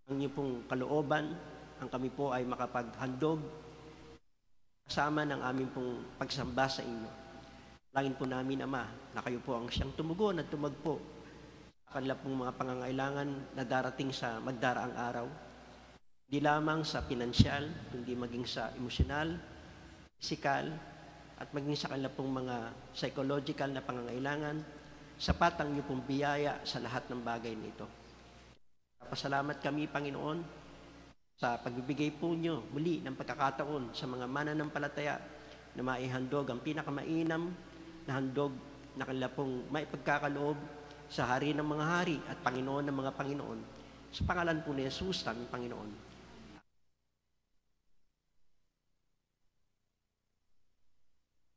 ang inyong pong kalooban. Ang kami po ay makapaghandog kasama ng aming pong pagsamba sa inyo. Langin po namin, Ama, na kayo po ang siyang tumugon at tumagpo sa kanila pong mga pangangailangan na darating sa magdaraang araw. Hindi lamang sa pinansyal, kundi maging sa emosyonal, pisikal, at maging sa kanila pong mga psychological na pangangailangan. Sapat ang inyong pong biyaya sa lahat ng bagay nito. Pasalamat kami, Panginoon, sa pagbibigay po nyo muli ng pagkakataon sa mga mananampalataya na maihandog ang pinakamainam na handog na kanila pong maipagkakaloob sa Hari ng mga hari at Panginoon ng mga Panginoon. Sa pangalan po ni Jesus, aming Panginoon.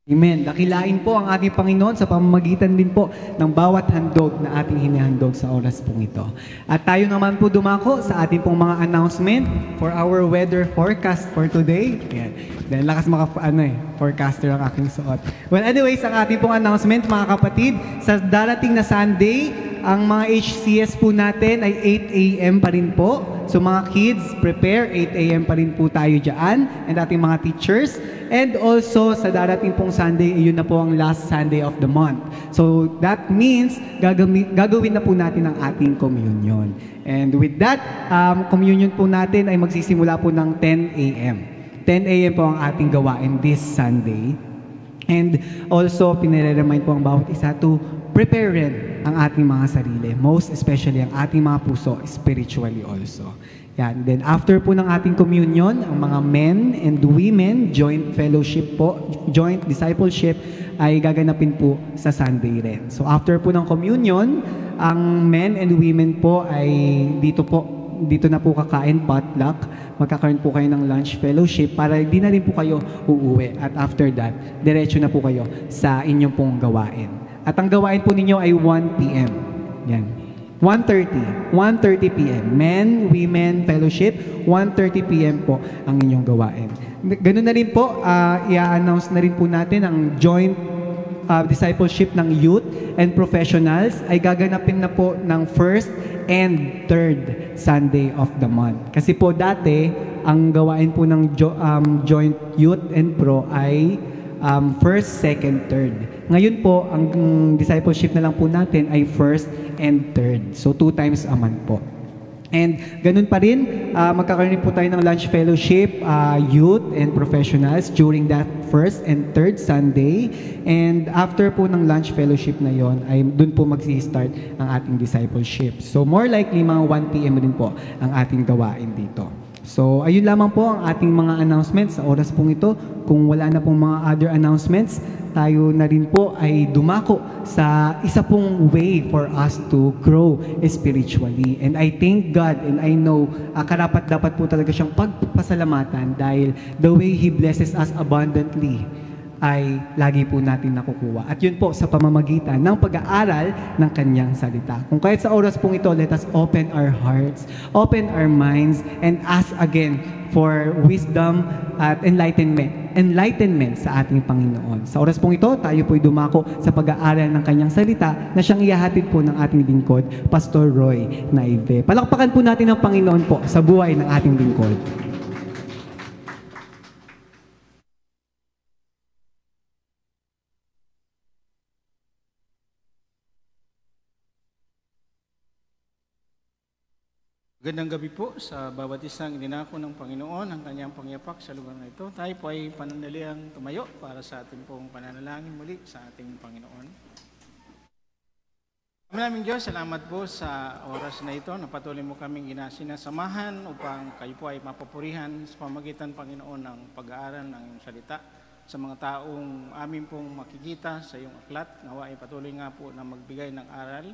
Amen. Dakilain po ang ating Panginoon sa pamamagitan din po ng bawat handog na ating hinihandog sa oras pong ito. At tayo naman po dumako sa ating pong mga announcement for our weather forecast for today. Ayan. Dahil lakas forecaster ang aking suot. Well, anyways, ang ating pong announcement, mga kapatid, sa darating na Sunday, ang mga HCS po natin ay 8 a.m. pa rin po. So mga kids, prepare, 8 a.m. pa rin po tayo dyan. And ating mga teachers. And also, sa darating pong Sunday, yun na po ang last Sunday of the month. So that means, gagawin na po natin ang ating communion. And with that, communion po natin ay magsisimula po ng 10 a.m. 10 a.m. po ang ating gawain this Sunday. And also, pinire-remind po ang bawat isa to prepare rin ang ating mga sarili, most especially ang ating mga puso, spiritually also. Yan. Then after po ng ating communion, ang mga men and women, joint fellowship po, joint discipleship, ay gaganapin po sa Sunday rin. So after po ng communion, ang men and women po ay dito na po kakain, potluck. Magkakaroon po kayo ng lunch fellowship para di na rin po kayo uuwi. At after that, diretso na po kayo sa inyong pong gawain. At ang gawain po ninyo ay 1 p.m. Yan. 1:30 p.m. Men, women, fellowship, 1:30 p.m. po ang inyong gawain. Ganun na rin po, i-announce na rin po natin ang joint discipleship ng youth and professionals ay gaganapin na po ng first and third Sunday of the month. Kasi po dati, ang gawain po ng joint youth and pro ay first, second, third. Ngayon po, ang discipleship na lang po natin ay first and third. So 2 times a month po. And ganun pa rin, magkakaroon po tayo ng lunch fellowship, youth and professionals during that first and third Sunday. And after po ng lunch fellowship na yon, ay dun po mag-start ang ating discipleship. So more likely, mga 1 p.m. rin po ang ating gawain dito. So ayun lamang po ang ating mga announcements sa oras pong ito. Kung wala na pong mga other announcements, tayo na rin po ay dumako sa isa pong way for us to grow spiritually. And I thank God and I know karapat-dapat po talaga siyang pagpasalamatan dahil the way He blesses us abundantly ay lagi po natin nakukuha. At yun po sa pamamagitan ng pag-aaral ng Kanyang salita. Kung kahit sa oras pong ito, let us open our hearts, open our minds, and ask again for wisdom at enlightenment sa ating Panginoon. Sa oras pong ito, tayo po'y dumako sa pag-aaral ng Kanyang salita na siyang ihahatid po ng ating lingkod, Pastor Roy Naive. Palakpakan po natin ang Panginoon po sa buhay ng ating lingkod. Magandang gabi po sa bawat isang ininako ng Panginoon ang Kanyang pangyapak sa lugar na ito. Tayo po ay panandaliang tumayo para sa ating pong pananalangin muli sa ating Panginoon. Maraming Diyos, salamat po sa oras na ito na patuloy mo kaming sinasamahan upang kayo po ay mapupurihan sa pamagitan, Panginoon, ng pag-aaral ng iyong salita. Sa mga taong amin pong makikita sa iyong aklat, nawa ay patuloy nga po na magbigay ng aral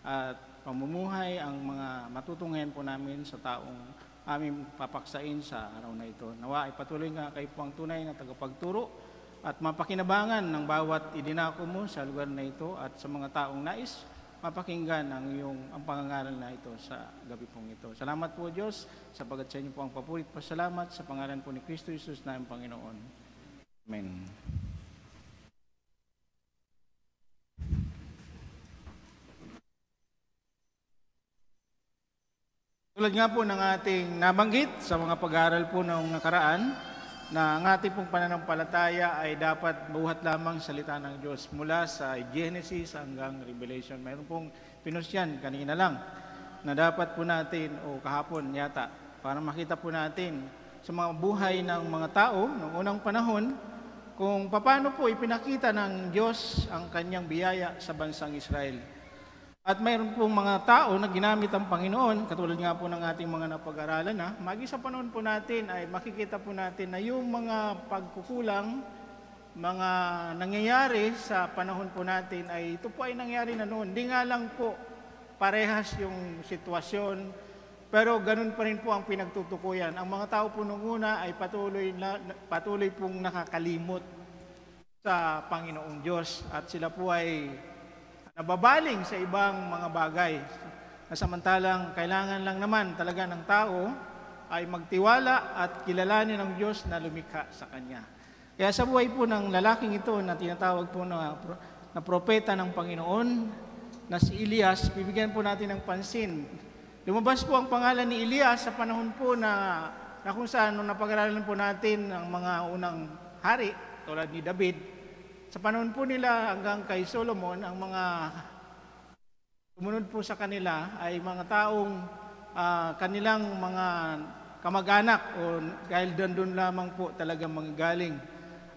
at pamumuhay ang mga matutunghayan po namin sa taong aming papaksain sa araw na ito. Nawa ay patuloy nga kayo po ang tunay na tagapagturo at mapakinabangan ng bawat idinako mo sa lugar na ito at sa mga taong nais mapakinggan ang pangangaral na ito sa gabi pong ito. Salamat po Diyos, sapagat sa inyo po ang papurit pasalamat sa pangalan po ni Kristo Jesus na ang Panginoon. Amen. Tulad nga po ng ating nabanggit sa mga pag-aaral po ng nakaraan, na ang ating pong pananampalataya ay dapat buhat lamang salita ng Diyos mula sa Genesis hanggang Revelation. Mayroon pong pinusyan kanina lang na dapat po natin, o kahapon yata, para makita po natin sa mga buhay ng mga tao noong unang panahon kung paano po ipinakita ng Diyos ang kanyang biyaya sa bansang Israel. At mayroon pong mga tao na ginamit ang Panginoon, katulad nga po ng ating mga napag-aralan na, magi sa panahon po natin ay makikita po natin na yung mga pagkukulang, mga nangyayari sa panahon po natin ay ito po ay nangyari na noon. Hindi nga lang po parehas yung sitwasyon, pero ganun pa rin po ang pinagtutukuyan. Ang mga tao po nung una ay patuloy pong nakakalimot sa Panginoong Diyos at sila po ay nababaling sa ibang mga bagay. Samantalang kailangan lang naman talaga ng tao ay magtiwala at kilalanin ng Diyos na lumikha sa Kanya. Kaya sa buhay po ng lalaking ito na tinatawag po na propeta ng Panginoon, na si Elias, bibigyan po natin ng pansin. Lumabas po ang pangalan ni Elias sa panahon po na kung saan nung napag-aralan po natin ang mga unang hari, tulad ni David. Sa panahon po nila hanggang kay Solomon, ang mga sumunod po sa kanila ay mga taong kanilang mga kamag-anak o dahil doon lamang po talaga manggagaling.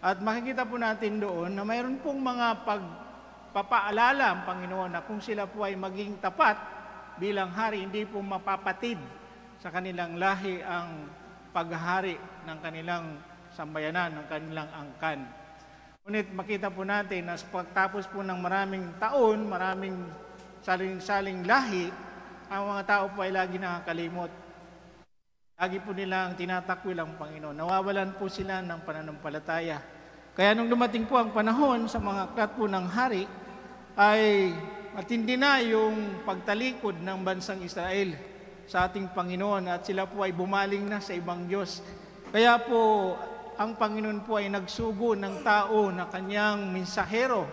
At makikita po natin doon na mayroon pong mga pagpapaalala ang Panginoon na kung sila po ay maging tapat bilang hari, hindi po mapapatid sa kanilang lahi ang paghahari ng kanilang sambayanan, ng kanilang angkan. Ngunit makita po natin na sa pagtapos po ng maraming taon, maraming saling lahi, ang mga tao po ay lagi nakakalimot. Lagi po nilang tinatakwil ang Panginoon. Nawawalan po sila ng pananampalataya. Kaya nung dumating po ang panahon sa mga aklat po ng hari, ay matindi na yung pagtalikod ng bansang Israel sa ating Panginoon at sila po ay bumaling na sa ibang Diyos. Kaya po, ang Panginoon po ay nagsugo ng tao na kanyang mensahero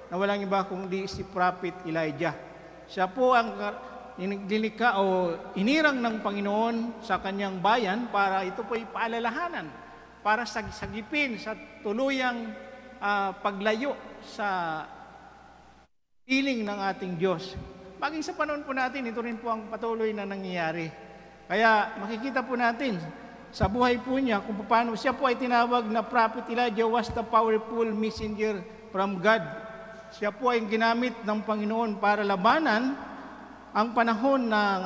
na walang iba kundi si Prophet Elijah. Siya po ang dinikha o inirang ng Panginoon sa kanyang bayan para ito po ay paalalahanan, para sagipin sa tuluyang paglayo sa piling ng ating Diyos. Maging sa panahon po natin, ito rin po ang patuloy na nangyayari. Kaya makikita po natin sa buhay po niya kung paano siya po ay tinawag na Prophet Elijah was the powerful messenger from God. Siya po ay ginamit ng Panginoon para labanan ang panahon ng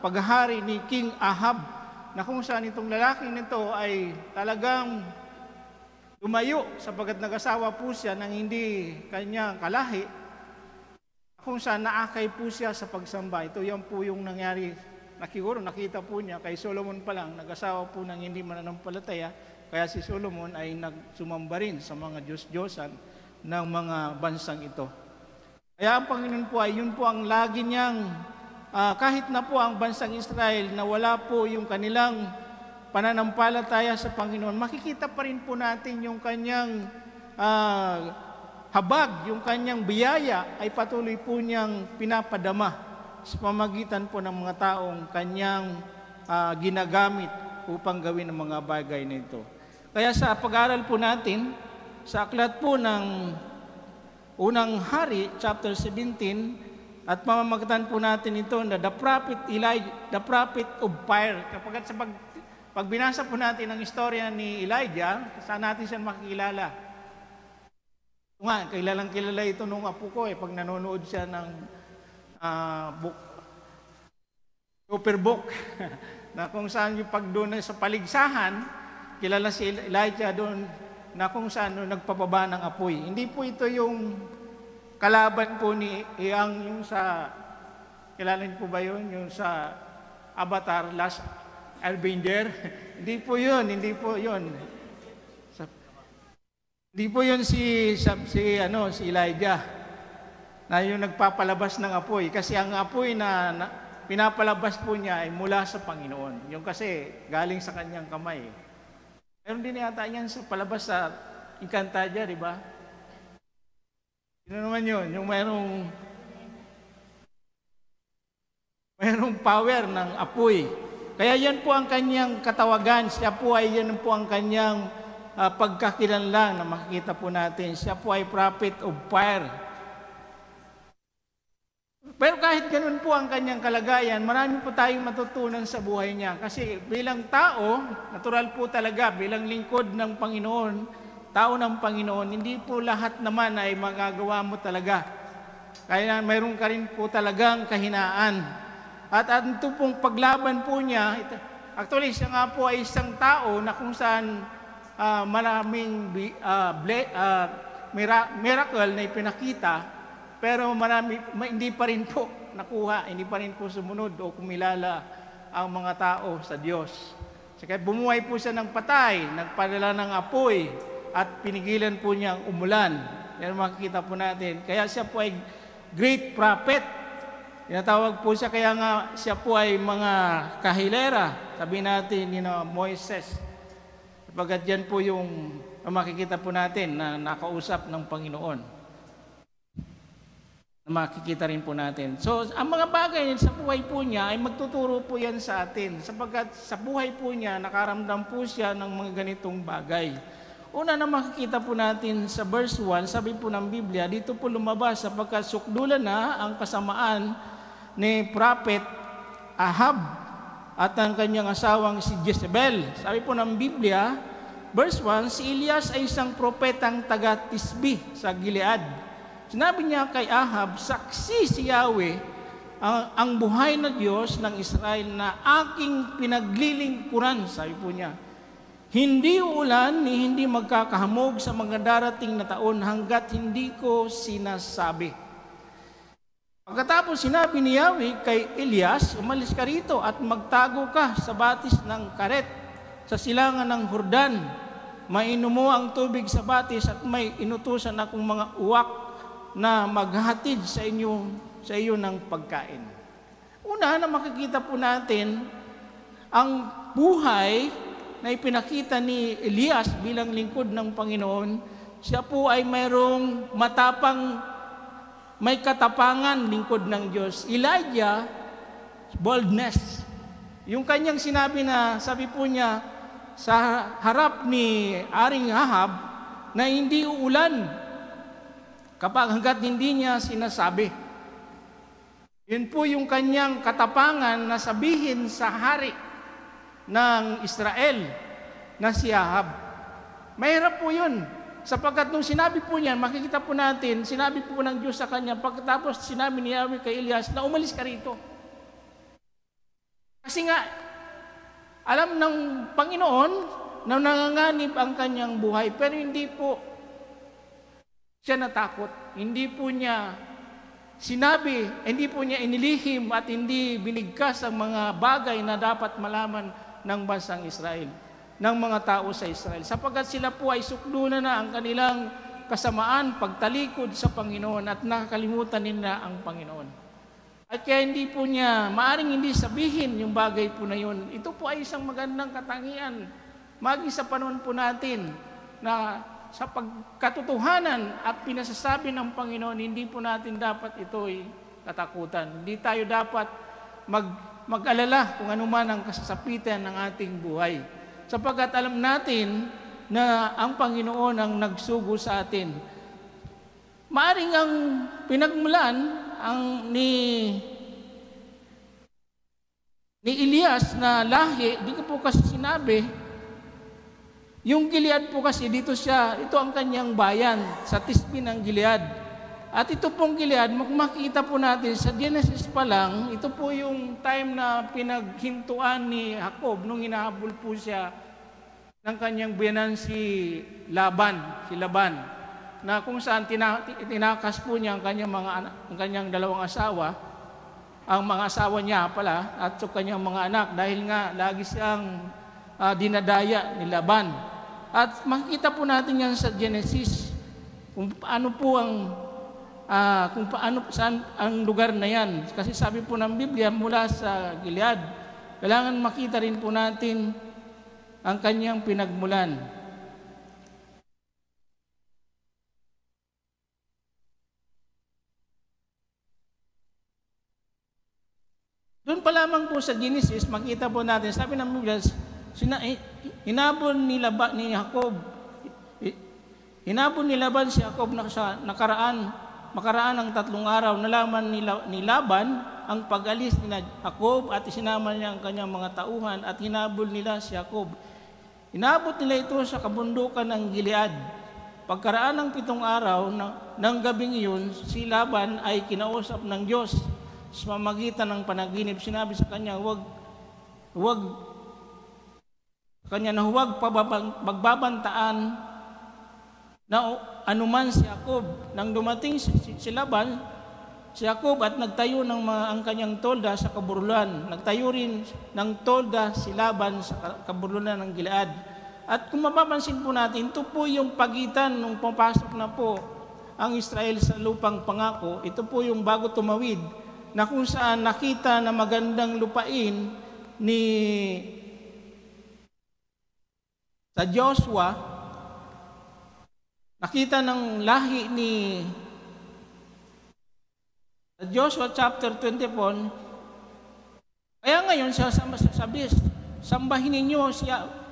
paghahari ni King Ahab, na kung saan itong lalaking nito ay talagang lumayo sapagkat nag-asawa po siya ng hindi kanyang kalahi, kung saan naakay po siya sa pagsamba. Ito yan po yung nangyari. Siguro nakita po niya kay Solomon pa lang, nag-asawa po ng hindi mananampalataya, kaya si Solomon ay nagsumamba rin sa mga Diyos-Diyosan ng mga bansang ito. Kaya ang Panginoon po ay yun po ang lagi niyang, kahit na po ang bansang Israel na wala po yung kanilang pananampalataya sa Panginoon, makikita pa rin po natin yung kanyang habag, yung kanyang biyaya ay patuloy po niyang pinapadama sa pamagitan po ng mga taong kanyang ginagamit upang gawin ang mga bagay na ito. Kaya sa pag-aaral po natin, sa aklat po ng unang hari, chapter 17, at mamamagitan po natin ito na the prophet Elijah, the prophet of fire. Kapag sa pag binasa po natin ang istorya ni Elijah, saan natin siya makikilala? Nga, kilalang kilala ito nung apo ko pag nanonood siya ng super book na kung saan yung pag doon sa paligsahan, kilala si Elijah doon na kung saan nagpapaba ng apoy. Hindi po ito yung kalaban po ni Iyang yung sa, kilala niyo po ba yun? Yung sa Avatar, Last Airbender. Hindi po yun. Hindi po yun si Elijah na yung nagpapalabas ng apoy. Kasi ang apoy na pinapalabas po niya ay mula sa Panginoon. Yung kasi galing sa kanyang kamay. Meron din yata yan sa palabas sa Encantadia, di ba? Yun naman yun, yung merong power ng apoy. Kaya yan po ang kanyang katawagan. Siya po ay yan po ang kanyang pagkakilanlan na makikita po natin. Siya po ay prophet of fire. Pero kahit ganun po ang kanyang kalagayan, marami po tayong matutunan sa buhay niya. Kasi bilang tao, natural po talaga, bilang lingkod ng Panginoon, tao ng Panginoon, hindi po lahat naman ay magagawa mo talaga. Kaya mayroon ka rin po talagang kahinaan. At ito pong paglaban po niya, actually siya nga po ay isang tao na kung saan maraming miracle na ipinakita, pero hindi pa rin po nakuha, hindi pa rin po sumunod o kumilala ang mga tao sa Diyos. Kaya bumuhay po siya ng patay, nagpadala ng apoy, at pinigilan po niyang umulan. Yan makikita po natin. Kaya siya po ay great prophet. Tinatawag po siya, kaya nga siya po ay mga kahilera. Sabi natin, Moises. Sapagkat yan po yung makikita po natin na nakausap ng Panginoon. Makikita rin po natin. So, ang mga bagay sa buhay po niya ay magtuturo po yan sa atin. Sapagkat sa buhay po niya, nakaramdam po siya ng mga ganitong bagay. Una na makikita po natin sa verse 1, sabi po ng Biblia, dito po lumabas sapagkat sukdulan na ang kasamaan ni Prophet Ahab at ang kanyang asawang si Jezebel. Sabi po ng Biblia, verse 1, si Elias ay isang propetang taga-Tisbi sa Gilead. Sinabi niya kay Ahab, saksi si Yahweh ang buhay na Diyos ng Israel na aking pinaglilingkuran, sabi po niya. Hindi uulan ni hindi magkakahamog sa mga darating na taon hanggat hindi ko sinasabi. Pagkatapos sinabi ni Yahweh kay Elias, umalis ka rito at magtago ka sa batis ng Karet sa silangan ng Jordan. Mainom mo ang tubig sa batis at may inutusan akong mga uwak na maghatid sa iyo ng pagkain. Una na makikita po natin ang buhay na ipinakita ni Elias bilang lingkod ng Panginoon. Siya po ay mayroong may katapangan lingkod ng Diyos. Elijah, boldness. Yung kanyang sinabi na, sabi po niya, sa harap ni Aring Ahab, na hindi uulan kapag hanggat hindi niya sinasabi. Yun po yung kanyang katapangan na sabihin sa hari ng Israel na si Ahab. Mahirap po yun. Sapagkat nung sinabi po niyan, makikita po natin, sinabi po ng Diyos sa kanya, pagkatapos sinabi ni Yahweh kay Elias na umalis ka rito. Kasi nga, alam ng Panginoon na nanganganib ang kanyang buhay, pero hindi po siya natakot. Hindi po niya sinabi, hindi po niya inilihim at hindi binigkas ang mga bagay na dapat malaman ng bansang Israel, ng mga tao sa Israel. Sapagkat sila po ay sukdulan na ang kanilang kasamaan, pagtalikod sa Panginoon at nakakalimutan nila ang Panginoon. At kaya hindi po niya, maaring hindi sabihin yung bagay po na yun. Ito po ay isang magandang katangian. Magi sa panahon po natin na sa pagkatotohanan at pinasasabi ng Panginoon, hindi po natin dapat ito'y katakutan. Hindi tayo dapat mag-alala kung ano man ang kasasapitan ng ating buhay. Sapagkat alam natin na ang Panginoon ang nagsugo sa atin. Maaring ang pinagmulan ni Elias na lahi, di ko po kasi sinabi. Yung Gilead po kasi ito ang kanyang bayan sa Tisbi ng Gilead. At ito pong Gilead, makita po natin sa Genesis pa lang, ito po yung time na pinaghintuan ni Jacob nung hinahabol po siya ng kanyang biyanan si Laban, na kung saan tinakas po niya ang kanyang dalawang asawa, ang mga asawa niya pala, at sa kanyang mga anak, dahil nga lagi siyang dinadaya ni Laban. At makikita po natin yan sa Genesis, kung paano po saan ang lugar na yan. Kasi sabi po ng Biblia, mula sa Gilead, kailangan makita rin po natin ang kanyang pinagmulan. Doon pa lamang po sa Genesis, makita po natin, sabi ng Biblia, hinabol ni Laban si Jacob na sa makaraan ng 3 araw, nalaman ni Laban ang pag-alis ni Jacob at isinama niya ang kanyang mga tauhan at hinabol nila si Jacob. Inabot nila ito sa kabundukan ng Gilead. Pagkaraan ng 7 araw ng gabing iyon, si Laban ay kinausap ng Diyos sa pamamagitan ng panaginip. Sinabi sa kanya, huwag pagbabantaan na anuman si Jacob. Nang dumating si Laban, si Jacob at nagtayo ang kanyang tolda sa kaburlan. Nagtayo rin ng tolda si Laban sa kaburlan ng Gilead. At kung mapapansin po natin, ito po yung pagitan nung papasok na po ang Israel sa lupang pangako. Ito po yung bago tumawid, na kung saan nakita na magandang lupain sa Joshua, nakita ng lahi sa Joshua chapter 24, kaya ngayon siya sabi, sambahin ninyo siya.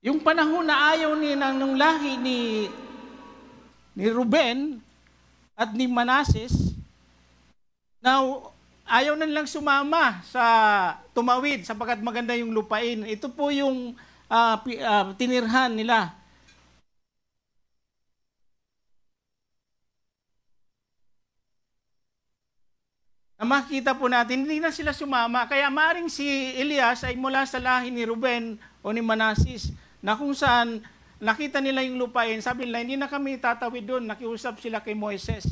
Yung panahon na ayaw ng lahi ni Ruben at ni Manases, na ayaw na nilang sumama sa tumawid sapagkat maganda yung lupain. Ito po yung tinirhan nila. Na makita po natin, hindi na sila sumama. Kaya maring si Elias ay mula sa lahi ni Ruben o ni Manases, na kung saan nakita nila yung lupain, sabi nila, hindi na kami tatawid doon. Nakiusap sila kay Moises.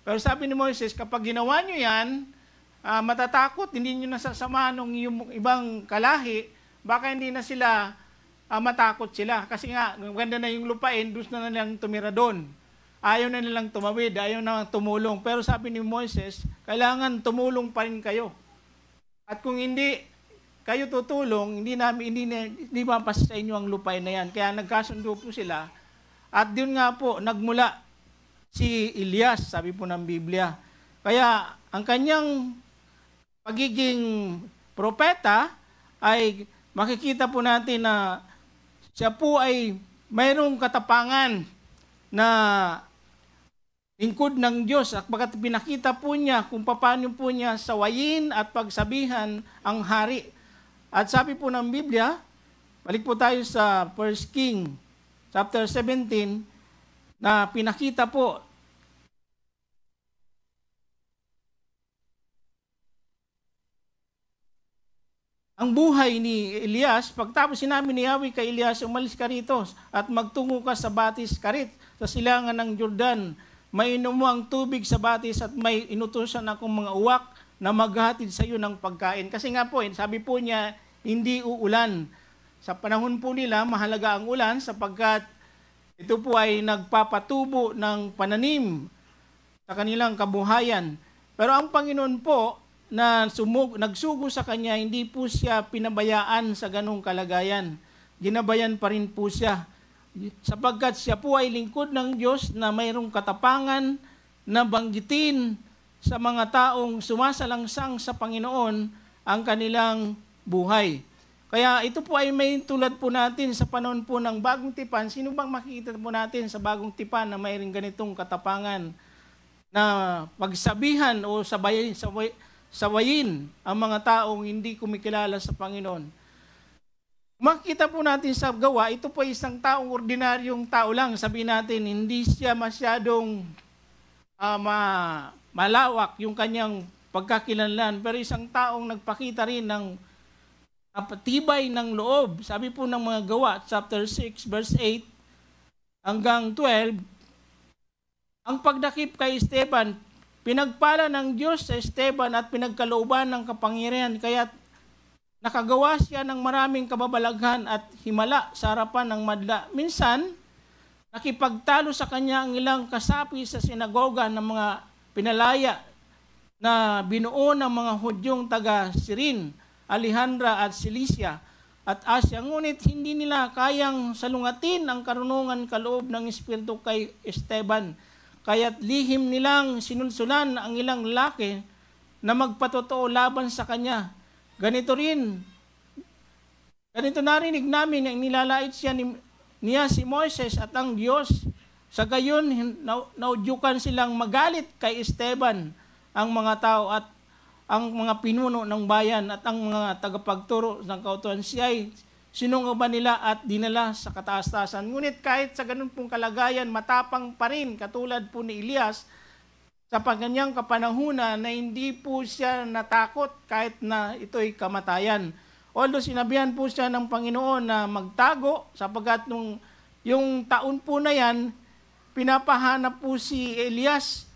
Pero sabi ni Moises, kapag ginawa nyo yan, matatakot, hindi nyo nasasama ng yung ibang kalahi, baka hindi na sila matakot sila. Kasi nga, ganda na yung lupain, doon na nilang tumira doon. Ayaw na nilang tumawid, ayaw na tumulong. Pero sabi ni Moises, kailangan tumulong pa rin kayo. At kung hindi kayo tutulong, hindi mapasa sa inyo ang lupain na yan. Kaya nagkasundo po sila. At doon nga po, nagmula si Elias, sabi po ng Biblia. Kaya ang kanyang pagiging propeta ay makikita po natin na siya po ay mayroong katapangan na lingkod ng Diyos. At pagkat pinakita po niya kung paano po niya sawayin at pagsabihan ang hari. At sabi po ng Biblia, balik po tayo sa 1 King chapter 17, na pinakita po ang buhay ni Elias. Pagtapos sinabi ni Yahweh kay Elias, umalis ka rito at magtungo ka sa Batis Karit, sa silangan ng Jordan. Mainom mo ang tubig sa batis at may inutusan akong mga uwak na maghatid sa iyo ng pagkain. Kasi nga po, sabi po niya, hindi uulan. Sa panahon po nila, mahalaga ang ulan sapagkat ito po ay nagpapatubo ng pananim sa kanilang kabuhayan. Pero ang Panginoon po, na nagsugo sa kanya, hindi po siya pinabayaan sa ganong kalagayan. Ginabayan pa rin po siya. Sapagkat siya po ay lingkod ng Diyos na mayroong katapangan na banggitin sa mga taong sumasalangsang sa Panginoon ang kanilang buhay. Kaya ito po ay may tulad po natin sa panahon po ng bagong tipan. Sino bang makikita po natin sa bagong tipan na mayroong ganitong katapangan na pagsabihan o sawayin ang mga taong hindi kumikilala sa Panginoon? Makikita po natin sa gawa, ito po isang taong ordinaryong tao lang. Sabihin natin, hindi siya masyadong malawak yung kanyang pagkakilanlan. Pero isang taong nagpakita rin ng tibay ng loob. Sabi po ng mga gawa, chapter 6, verse 8 hanggang 12, ang pagdakip kay Esteban, pinagpala ng Diyos sa Esteban at pinagkalooban ng kapangyarihan, kaya nakagawa siya ng maraming kababalaghan at himala sa harapan ng madla. Minsan, nakipagtalo sa kanya ang ilang kasapi sa sinagoga ng mga pinalaya na binuo ng mga Hudyong taga Sirin, Alejandra at Cilicia at Asia. Ngunit hindi nila kayang salungatin ang karunungan kaloob ng Espiritu kay Esteban. Kaya't lihim nilang sinulsulan ang ilang lalaki na magpatotoo laban sa kanya. Ganito narinig namin na nilalait niya si Moises at ang Diyos. Sa gayon, naudyukan silang magalit kay Esteban ang mga tao at ang mga pinuno ng bayan at ang mga tagapagturo ng kautuhan. Siya ay sinungaban nila at dinala sa kataas-taasan. Ngunit kahit sa ganun pong kalagayan, matapang pa rin, katulad po ni Elias, sa kanyang kapanahunan na hindi po siya natakot kahit na ito'y kamatayan. Although sinabihan po siya ng Panginoon na magtago, sapagkat yung taon po na yan, pinapahanap po si Elias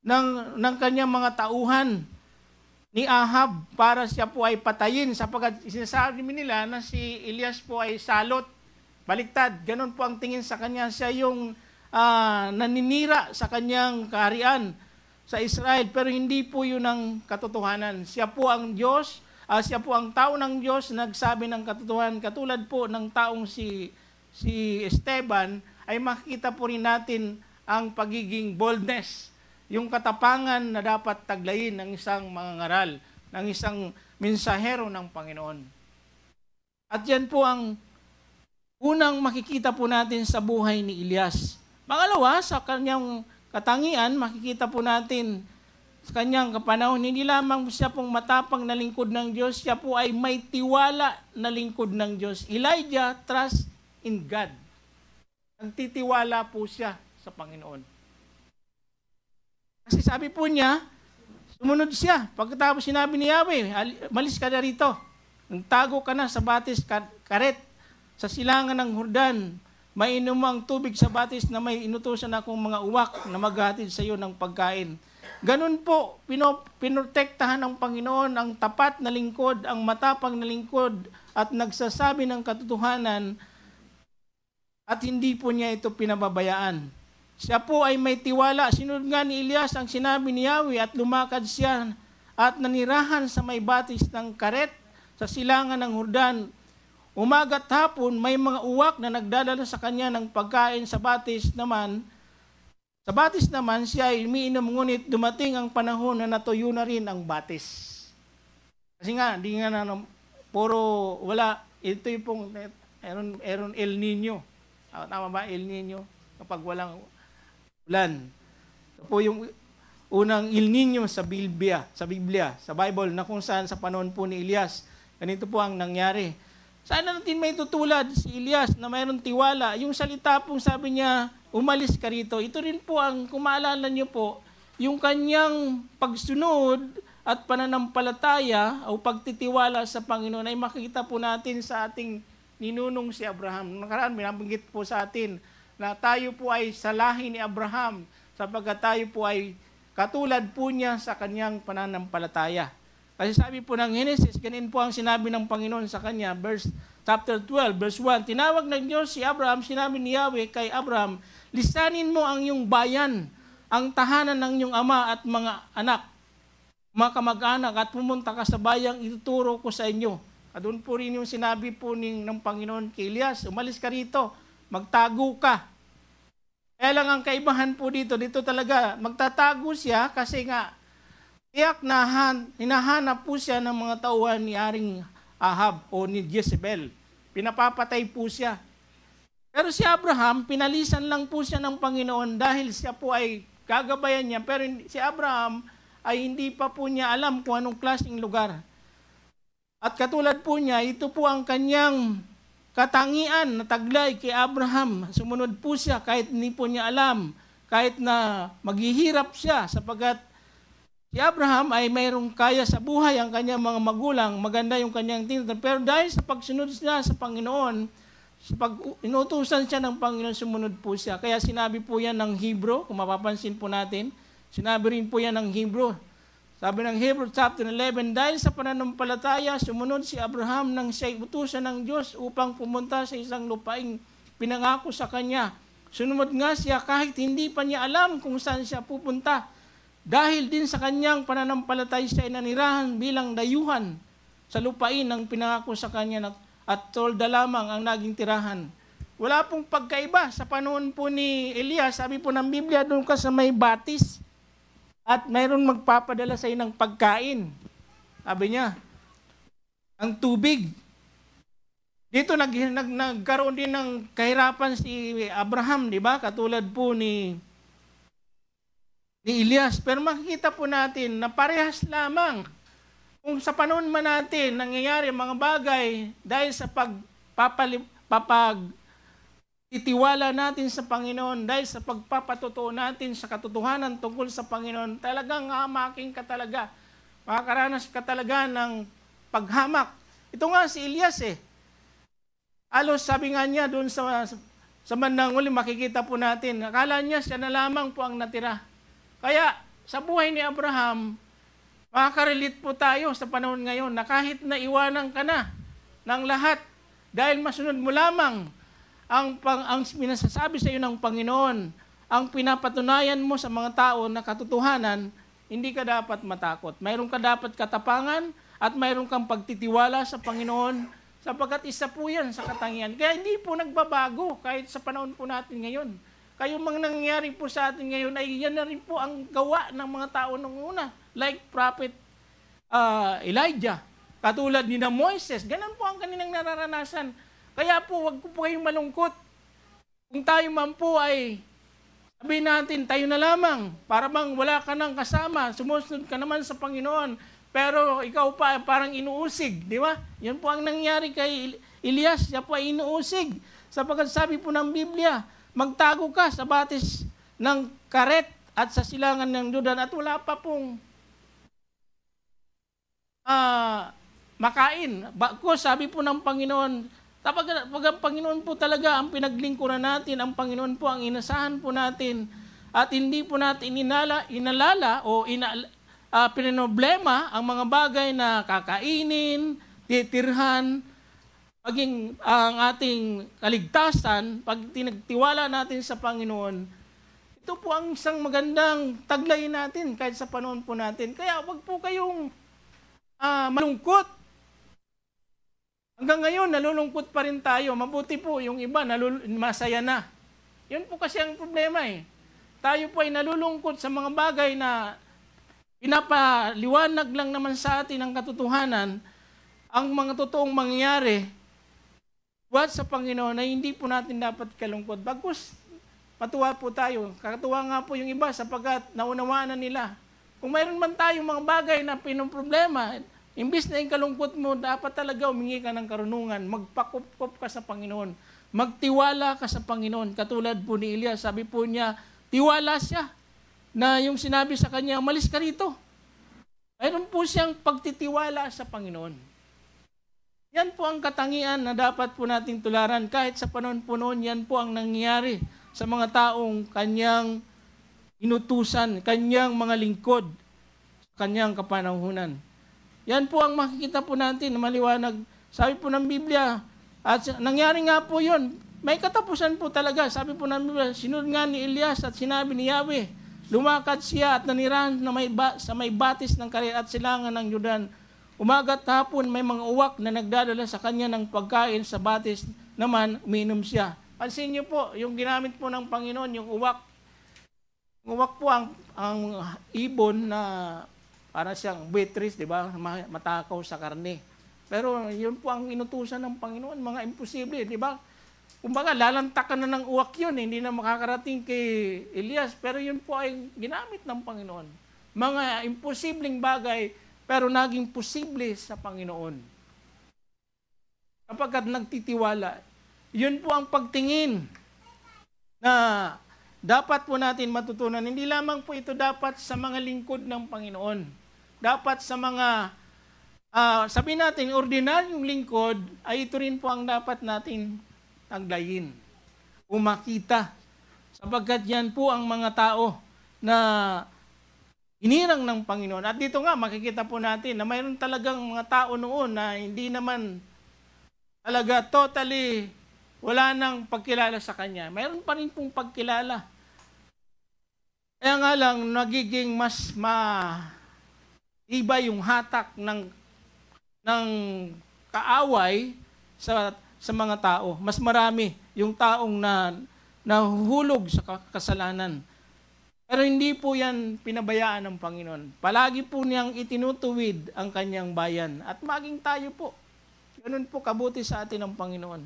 ng kanyang mga tauhan ni Ahab para siya po ay patayin, sapagkat sinasabi nila na si Elias po ay salot, baliktad. Ganon po ang tingin sa kanya. Siya yung naninira sa kanyang kaharian sa Israel, pero hindi po yun ang katotohanan. Siya po ang Diyos, siya po ang tao ng Diyos nagsabi ng katotohanan. Katulad po ng taong si Esteban, ay makikita po rin natin ang pagiging boldness, yung katapangan na dapat taglayin ng isang mangangaral, ng isang mensahero ng Panginoon. At yan po ang unang makikita po natin sa buhay ni Elias. Pangalawa, sa kanyang katangian, makikita po natin sa kanyang kapanahon, hindi lamang siya pong matapang na lingkod ng Diyos, siya po ay may tiwala na lingkod ng Diyos. Elijah trust in God. Nagtitiwala po siya sa Panginoon. Kasi sabi po niya, sumunod siya. Pagkatapos sinabi ni Yahweh, malis ka na rito. Nagtago ka na sa batis karet, sa silangan ng Jordan. May inumang tubig sa batis na may inutusan akong mga uwak na maghatid sa iyo ng pagkain. Ganun po, pinotektahan ng Panginoon ang tapat na lingkod, ang matapang na lingkod at nagsasabi ng katotohanan at hindi po niya ito pinababayaan. Siya po ay may tiwala. Sinunod nga ni Elias ang sinabi ni Yahweh at lumakad siya at nanirahan sa may batis ng karet sa silangan ng Jordan. Umaga't hapon, may mga uwak na nagdadala sa kanya ng pagkain sa batis naman. Sa batis naman, siya ay umiinom, ngunit dumating ang panahon na natuyo na rin ang batis. Kasi nga, di nga na, puro wala, ito yung pong, meron El Nino. Tama ba, El Nino? Kapag walang ulan. Ito po yung unang El Nino sa Biblia, sa Bible, na kung saan sa panahon po ni Elias, ganito po ang nangyari. Sana natin may tutulad si Elias na mayroong tiwala. Yung salita pong sabi niya, umalis ka rito. Ito rin po ang, kung maalala niyo po, yung kanyang pagsunod at pananampalataya o pagtitiwala sa Panginoon ay makikita po natin sa ating ninunong si Abraham. Nakaraan, binabanggit po sa atin na tayo po ay sa lahi ni Abraham sapagkat tayo po ay katulad po niya sa kanyang pananampalataya. Kasi sabi po ng Genesis, ganun po ang sinabi ng Panginoon sa kanya, chapter 12, verse 1, tinawag ng Diyos si Abraham, sinabi ni Yahweh kay Abraham, lisanin mo ang iyong bayan, ang tahanan ng iyong ama at mga anak, mga kamag-anak, at pumunta ka sa bayang ituturo ko sa inyo. At doon po rin yung sinabi po ng Panginoon kay Elias, umalis ka rito, magtago ka. Kaya lang ang kaibahan po dito talaga, magtatago siya kasi nga, tiyak na hinahanap po siya ng mga tauhan ni Haring Ahab o ni Jezebel. Pinapapatay po siya. Pero si Abraham, pinalisan lang po siya ng Panginoon dahil siya po ay gagabayan niya. Pero si Abraham ay hindi pa po niya alam kung anong klaseng lugar. At katulad po niya, ito po ang kanyang katangian na taglay kay Abraham. Sumunod po siya kahit hindi po niya alam, kahit na maghihirap siya sapagkat si Abraham ay mayroong kaya sa buhay ang kanyang mga magulang, maganda yung kanyang tinatawag. Pero dahil sa pagsunod niya sa Panginoon, sa inutusan siya ng Panginoon, sumunod po siya. Kaya sinabi po yan ng Hebrew, kung mapapansin po natin, sinabi rin po yan ng Hebrew. Sabi ng Hebrew chapter 11, dahil sa pananampalataya, sumunod si Abraham nang siya'y utusan ng Diyos upang pumunta sa isang lupaing pinangako sa kanya. Sumunod nga siya kahit hindi pa niya alam kung saan siya pupunta. Dahil din sa kanyang pananampalataya siya ay nanirahan bilang dayuhan sa lupain ng pinangako sa kanya at tolda lamang ang naging tirahan. Wala pong pagkaiba sa panahon po ni Elias. Sabi po ng Biblia, doon ka sa may batis at mayroon magpapadala sa iyo ng pagkain. Sabi niya, ang tubig. Dito nagkaroon din ng kahirapan si Abraham, di ba? Katulad po ni Elias. Pero makikita po natin na parehas lamang. Kung sa panahon man natin nangyayari mga bagay dahil sa titiwala natin sa Panginoon, dahil sa pagpapatotoo natin sa katotohanan tungkol sa Panginoon, talagang hamaking ka talaga. Makakaranas ka talaga ng paghamak. Ito nga si Elias Alos sabi nga niya doon sa bandang uli, makikita po natin, akala niya siya na lamang po ang natira. Kaya sa buhay ni Abraham, makakarelate po tayo sa panahon ngayon na kahit na iwanan ka na ng lahat dahil masunod mo lamang ang pinasasabi sa iyo ng Panginoon, ang pinapatunayan mo sa mga tao na katotohanan, hindi ka dapat matakot. Mayroon ka dapat katapangan at mayroon kang pagtitiwala sa Panginoon sapagkat isa po yan sa katangian. Kaya hindi po nagbabago kahit sa panahon po natin ngayon. Kayo mga nangyayari po sa atin ngayon ay yan na rin po ang gawa ng mga tao nung una. Like Prophet Elijah, katulad ni na Moises, ganun po ang kanilang nararanasan. Kaya po, wag po kayong malungkot. Kung tayo man po ay sabihin natin, tayo na lamang, para bang wala ka nang kasama, sumusunod ka naman sa Panginoon, pero ikaw pa parang inuusig, di ba? Yan po ang nangyari kay Elias, siya po ay inuusig. Sapagkat sabi po ng Biblia, magtago ka sa batis ng Karet at sa silangan ng Jordan at wala pa pong makain. Bakos, sabi po ng Panginoon, pag ang Panginoon po talaga ang pinaglingkuran natin, ang Panginoon po ang inasahan po natin, at hindi po natin inalala o pininoblema ang mga bagay na kakainin, titirhan, maging ang ating kaligtasan, pag tinagtiwala natin sa Panginoon, ito po ang isang magandang taglay natin kahit sa panahon po natin. Kaya wag po kayong malungkot. Hanggang ngayon, nalulungkot pa rin tayo. Mabuti po, yung iba, masaya na. Yun po kasi ang problema Tayo po ay nalulungkot sa mga bagay na pinapaliwanag lang naman sa atin ang katotohanan, ang mga totoong mangyayari, buhat sa Panginoon ay hindi po natin dapat kalungkot. Bagkus, matuwa po tayo. Kakatuwa nga po yung iba sapagkat naunawaan na nila. Kung mayroon man tayong mga bagay na pinoproblema, imbis na yung kalungkot mo, dapat talaga humingi ka ng karunungan. Magpakup-kup ka sa Panginoon. Magtiwala ka sa Panginoon. Katulad po ni Elias, sabi po niya, tiwala siya na yung sinabi sa kanya, malis ka rito. Mayroon po siyang pagtitiwala sa Panginoon. Yan po ang katangian na dapat po nating tularan. Kahit sa panahon po noon, yan po ang nangyayari sa mga taong kanyang inutusan, kanyang mga lingkod, kanyang kapanahunan. Yan po ang makikita po natin na maliwanag. Sabi po ng Biblia, at nangyari nga po yun, may katapusan po talaga. Sabi po ng Biblia, sinunod nga ni Elias at sinabi ni Yahweh, lumakad siya at nanirahan sa may batis ng Karet at silangan ng Jordan. Umaga't hapon may mga uwak na nagdadala sa kanya ng pagkain, sa batis naman uminom siya. Pansin niyo po, yung ginamit po ng Panginoon, yung uwak. Yung uwak po ang ibon na para siyang buitres, di ba? Matakaw sa karne. Pero yun po ang inutusan ng Panginoon, mga imposible, di ba? Kumbaga, lalantakan na ng uwak yun, hindi na makakarating kay Elias, pero yun po ay ginamit ng Panginoon. Mga imposibleng bagay, pero naging posible sa Panginoon. Kapag nagtitiwala, yun po ang pagtingin na dapat po natin matutunan. Hindi lamang po ito dapat sa mga lingkod ng Panginoon. Dapat sa mga, sabihin natin, ordinaryong lingkod, ay ito rin po ang dapat natin taglayin o makita. Sapagkat yan po ang mga tao na hinirang ng Panginoon. At dito nga, makikita po natin na mayroon talagang mga tao noon na hindi naman talaga totally wala nang pagkilala sa Kanya. Mayroon pa rin pong pagkilala. Kaya nga lang, nagiging mas iba yung hatak ng kaaway sa mga tao. Mas marami yung taong nahuhulog sa kasalanan. Pero hindi po yan pinabayaan ng Panginoon. Palagi po niyang itinutuwid ang kanyang bayan. At maging tayo po. Ganun po kabuti sa atin ang Panginoon.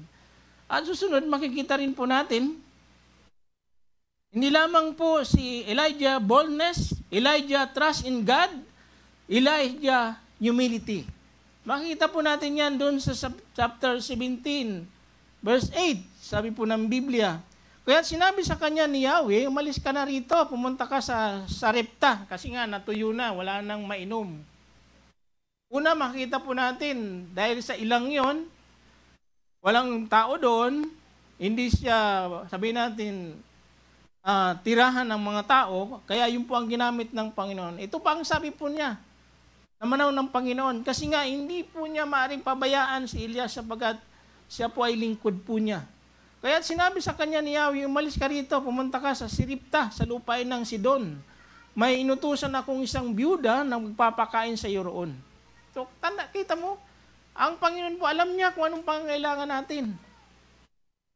At susunod, makikita rin po natin, hindi lamang po si Elijah boldness, Elijah trust in God, Elijah humility. Makikita po natin yan doon sa chapter 17, verse 8. Sabi po ng Biblia, kaya sinabi sa kanya ni Yahweh, umalis ka na rito, pumunta ka sa Sarepta, kasi nga natuyo na, wala nang mainom. Una, makikita po natin, dahil sa ilang yon, walang tao doon, hindi siya, sabihin natin, tirahan ng mga tao, kaya yun po ang ginamit ng Panginoon. Ito pa ang sabi po niya, namanaw ng Panginoon, kasi nga hindi po niya maaaring pabayaan si Elias sapagat siya po ay lingkod po niya. Kaya sinabi sa kanya ni Yahweh, umalis ka rito, pumunta ka sa Sarepta, sa lupain ng Sidon. May inutusan akong isang byuda na magpapakain sa iyo roon. So, kita mo, ang Panginoon po, alam niya kung anong pangangailangan natin.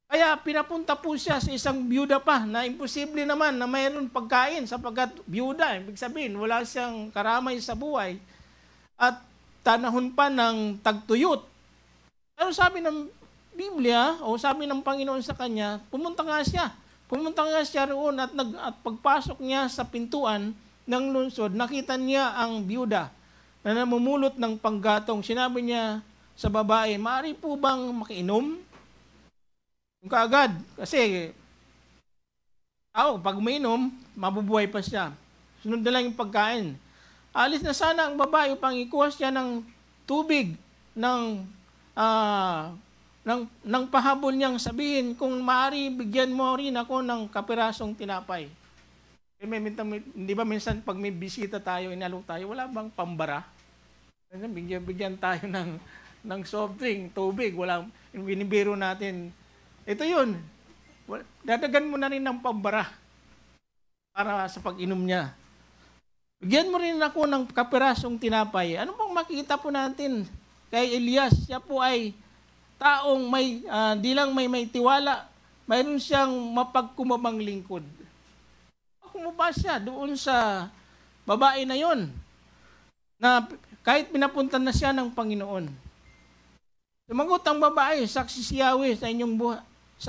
Kaya pinapunta po siya sa isang byuda pa na imposible naman na mayroon pagkain sapagkat byuda, ibig sabihin, wala siyang karamay sa buhay at tanahon pa ng tagtuyot. Pero sabi ng Biblia o sabi ng Panginoon sa kanya, pumunta nga siya roon at pagpasok niya sa pintuan ng lungsod, nakita niya ang byuda na namumulot ng panggatong. Sinabi niya sa babae, maaari po bang makiinom? Yung kaagad, kasi pag uminom, mabubuhay pa siya. Sunod na lang yung pagkain. Alis na sana ang babae upang ikuha siya ng tubig ng pahabol niyang sabihin, kung maaari, bigyan mo rin ako ng kapirasong tinapay. Di ba minsan pag may bisita tayo, inalok tayo, wala bang pambara? Bigyan tayo ng soft drink, tubig, wala, binibiro natin. Ito yun. Dadagan mo na rin ng pambara para sa pag-inom niya. Bigyan mo rin ako ng kapirasong tinapay. Ano pang makikita po natin kay Elias? Siya po ay taong di lang may tiwala, mayroon siyang mapagkumabang lingkod. Kumaba siya doon sa babae na yon na kahit pinapunta na siya ng Panginoon. Sumagot ang babae, saksi si Yahweh sa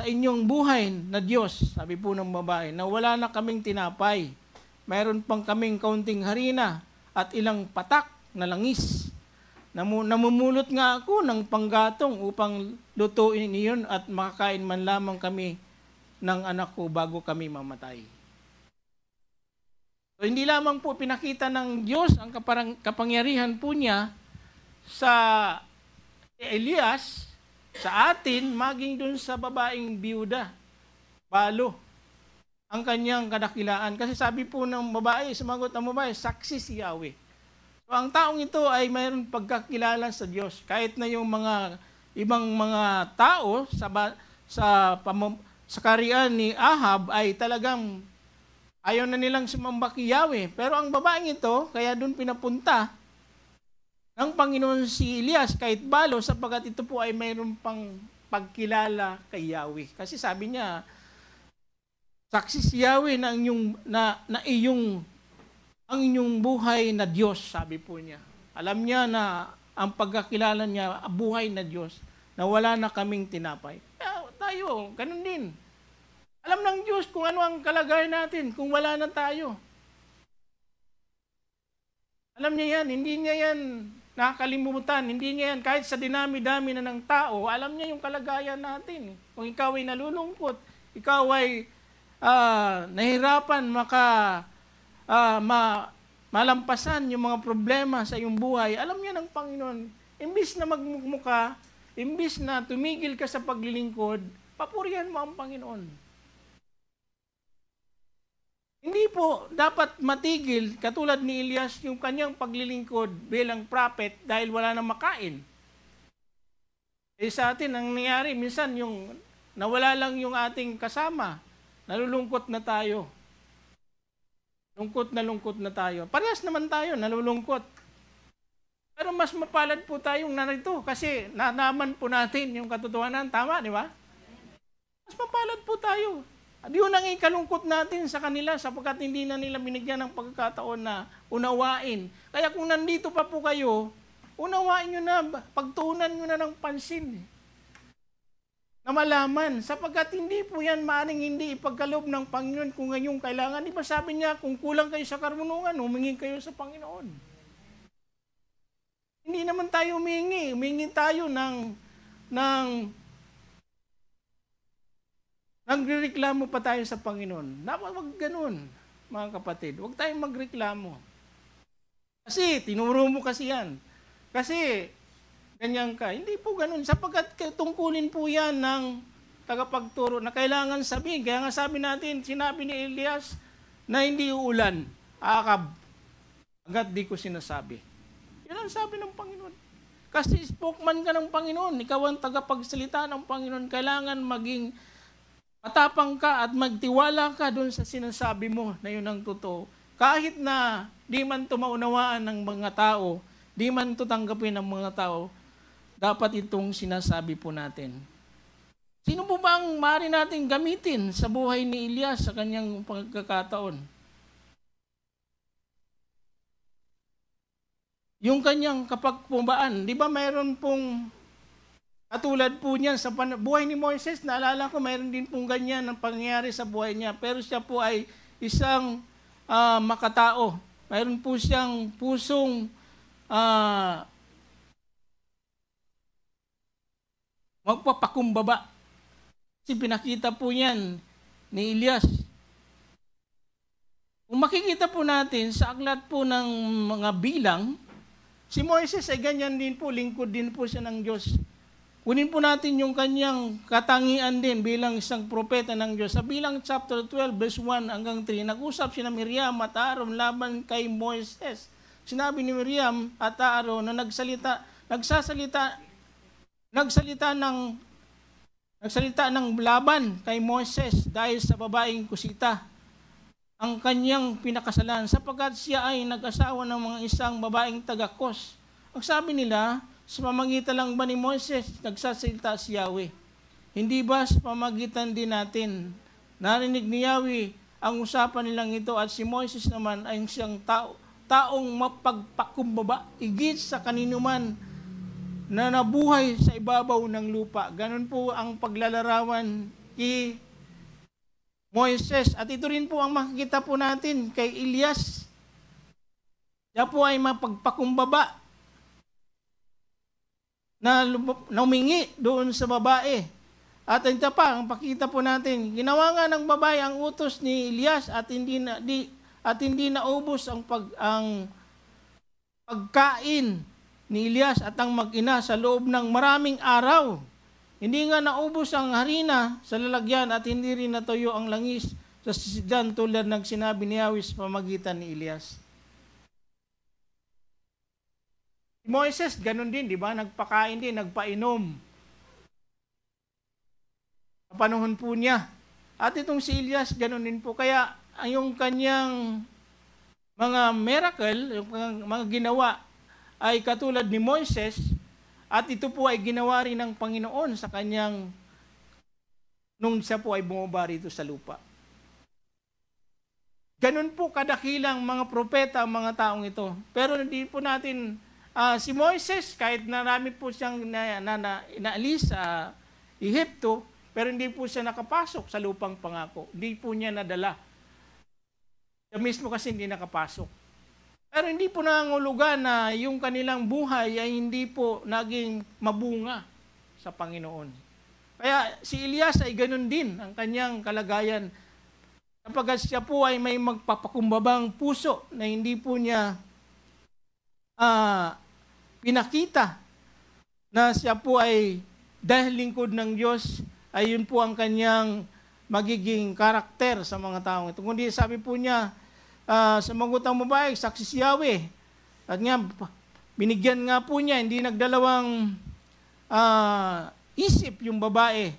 inyong buhay na Diyos, sabi po ng babae, na wala na kaming tinapay. Mayroon pang kaming kaunting harina at ilang patak na langis. Namumulot nga ako ng panggatong upang lutuin iyon at makakain man lamang kami ng anak ko bago kami mamatay. So, hindi lamang po pinakita ng Diyos ang kapangyarihan po niya sa Elias, sa atin, maging dun sa babaeng biyuda, balo, ang kanyang kadakilaan. Kasi sabi po ng babae, sumagot ang babae, saksi si Yahweh. So, ang taong ito ay mayroon pagkakilala sa Diyos. Kahit na yung ibang mga tao sa karian ni Ahab ay talagang ayaw na nilang sumamba kay Yahweh. Pero ang babaeng ito, kaya dun pinapunta ng Panginoon si Elias kahit balo sapagkat ito po ay mayroon pang pagkilala kay Yahweh. Kasi sabi niya, saksi si Yahweh na ang inyong buhay na Diyos, sabi po niya. Alam niya na ang pagkakilala niya, buhay na Diyos, na wala na kaming tinapay. Tayo, ganun din. Alam ng Diyos kung ano ang kalagayan natin, kung wala na tayo. Alam niya yan, hindi niya yan nakakalimutan, hindi niya yan, kahit sa dinami-dami na ng tao, alam niya yung kalagayan natin. Kung ikaw ay nalulungkot, ikaw ay nahirapan malampasan yung mga problema sa iyong buhay, alam niya ng Panginoon, imbis na magmukmuka, imbis na tumigil ka sa paglilingkod, papurihan mo ang Panginoon. Hindi po dapat matigil, katulad ni Elias, yung kanyang paglilingkod bilang prophet dahil wala nang makain. Sa atin, ang nangyari, minsan yung nawala lang yung ating kasama, nalulungkot na tayo. Lungkot na tayo. Parehas naman tayo, nalulungkot. Pero mas mapalad po tayong narito kasi nanaman po natin yung katotohanan. Tama, di ba? Mas mapalad po tayo. At yun ang ikalungkot natin sa kanila sapagkat hindi na nila binigyan ng pagkakataon na unawain. Kaya kung nandito pa po kayo, unawain nyo na, pagtuunan nyo na ng pansin. Na malaman, sapagkat hindi po yan maaring hindi ipagkaloob ng Panginoon kung ngayong kailangan. Di ba sabi niya, kung kulang kayo sa karunungan, humingi kayo sa Panginoon. Hindi naman tayo humingi. Humingi tayo nagrereklamo pa tayo sa Panginoon. Wag ganun, mga kapatid. Huwag tayong magreklamo. Kasi, tinuro mo kasi yan. Kasi, ganyan ka. Hindi po ganun. Sapagkat tungkulin po yan ng tagapagturo na kailangan sabihin. Kaya nga sabi natin, sinabi ni Elias na hindi uulan. Akab. Agad di ko sinasabi. Yan ang sabi ng Panginoon. Kasi spokesman ka ng Panginoon. Ikaw ang tagapagsalita ng Panginoon. Kailangan maging matapang ka at magtiwala ka doon sa sinasabi mo na yun ang totoo. Kahit na di man ito maunawaan ng mga tao, di man ito tanggapin ng mga tao, dapat itong sinasabi po natin. Sino po ba ang maaari natin gamitin sa buhay ni Elias sa kanyang pagkakataon? Yung kanyang kapagpumbaan, di ba mayroon pong katulad po niyan sa buhay ni Moises, naalala ko mayroon din pong ganyan ang pangyayari sa buhay niya. Pero siya po ay isang makatao. Mayroon po siyang pusong magpapakumbaba. Kasi pinakita po niyan ni Elias. Kung makikita po natin sa aklat po ng mga bilang, si Moises ay ganyan din po, lingkod din po siya ng Diyos. Kunin po natin yung kanyang katangian din bilang isang propeta ng Diyos. Sa bilang chapter 12, verse 1 hanggang 3, nag-usap sina Miriam at Aaron laban kay Moises. Sinabi ni Miriam at Aaron na nagsalita ng laban kay Moises dahil sa babaeng kusita ang kanyang pinakasalan sapagkat siya ay nag-asawa ng mga isang babaeng taga-Kos. Ang sabi nila, sa pamagitan lang ba ni Moises nagsasalita si Yahweh? Hindi ba sa pamagitan din natin? Narinig ni Yahweh ang usapan nilang ito at si Moises naman ay siyang taong mapagpakumbaba, higit sa kaninuman na nabuhay sa ibabaw ng lupa. Ganun po ang paglalarawan kay Moises. At ito rin po ang makikita po natin kay Elias. Siya po ay mapagpakumbaba na humingi doon sa babae. At ito pa, ang pakita po natin, ginawa nga ng babae ang utos ni Elias at hindi naubos ang pagkain ni Elias at ang mag-ina sa loob ng maraming araw. Hindi nga naubos ang harina sa lalagyan at hindi rin natuyo ang langis sa sisidlan tulad ng sinabi ni Yahweh sa pamagitan ni Elias. Si Moises, ganun din, di ba? Nagpakain din, nagpainom. Sa panahon po niya. At itong si Elias, ganun din po. Kaya, yung kanyang mga miracle, yung mga ginawa, ay katulad ni Moises, at ito po ay ginawa rin ng Panginoon sa kanyang, nung siya po ay bumaba rito sa lupa. Ganun po kadakilang mga propeta ang mga taong ito. Pero hindi po natin Si Moises, kahit narami po siyang inaalis sa Ehipto, pero hindi po siya nakapasok sa lupang pangako. Hindi po niya nadala. Siya mismo kasi hindi nakapasok. Pero hindi po nangangulugan na yung kanilang buhay ay hindi po naging mabunga sa Panginoon. Kaya si Elias ay ganun din ang kanyang kalagayan. Kapag siya po ay may magpapakumbabang puso na hindi po niya pinakita na siya po ay dahil lingkod ng Diyos, ay yun po ang kanyang magiging karakter sa mga taong ito. Kundi sabi po niya, sa mangutang babae, saksi si Yahweh. At nga, binigyan nga po niya, hindi nagdalawang isip yung babae.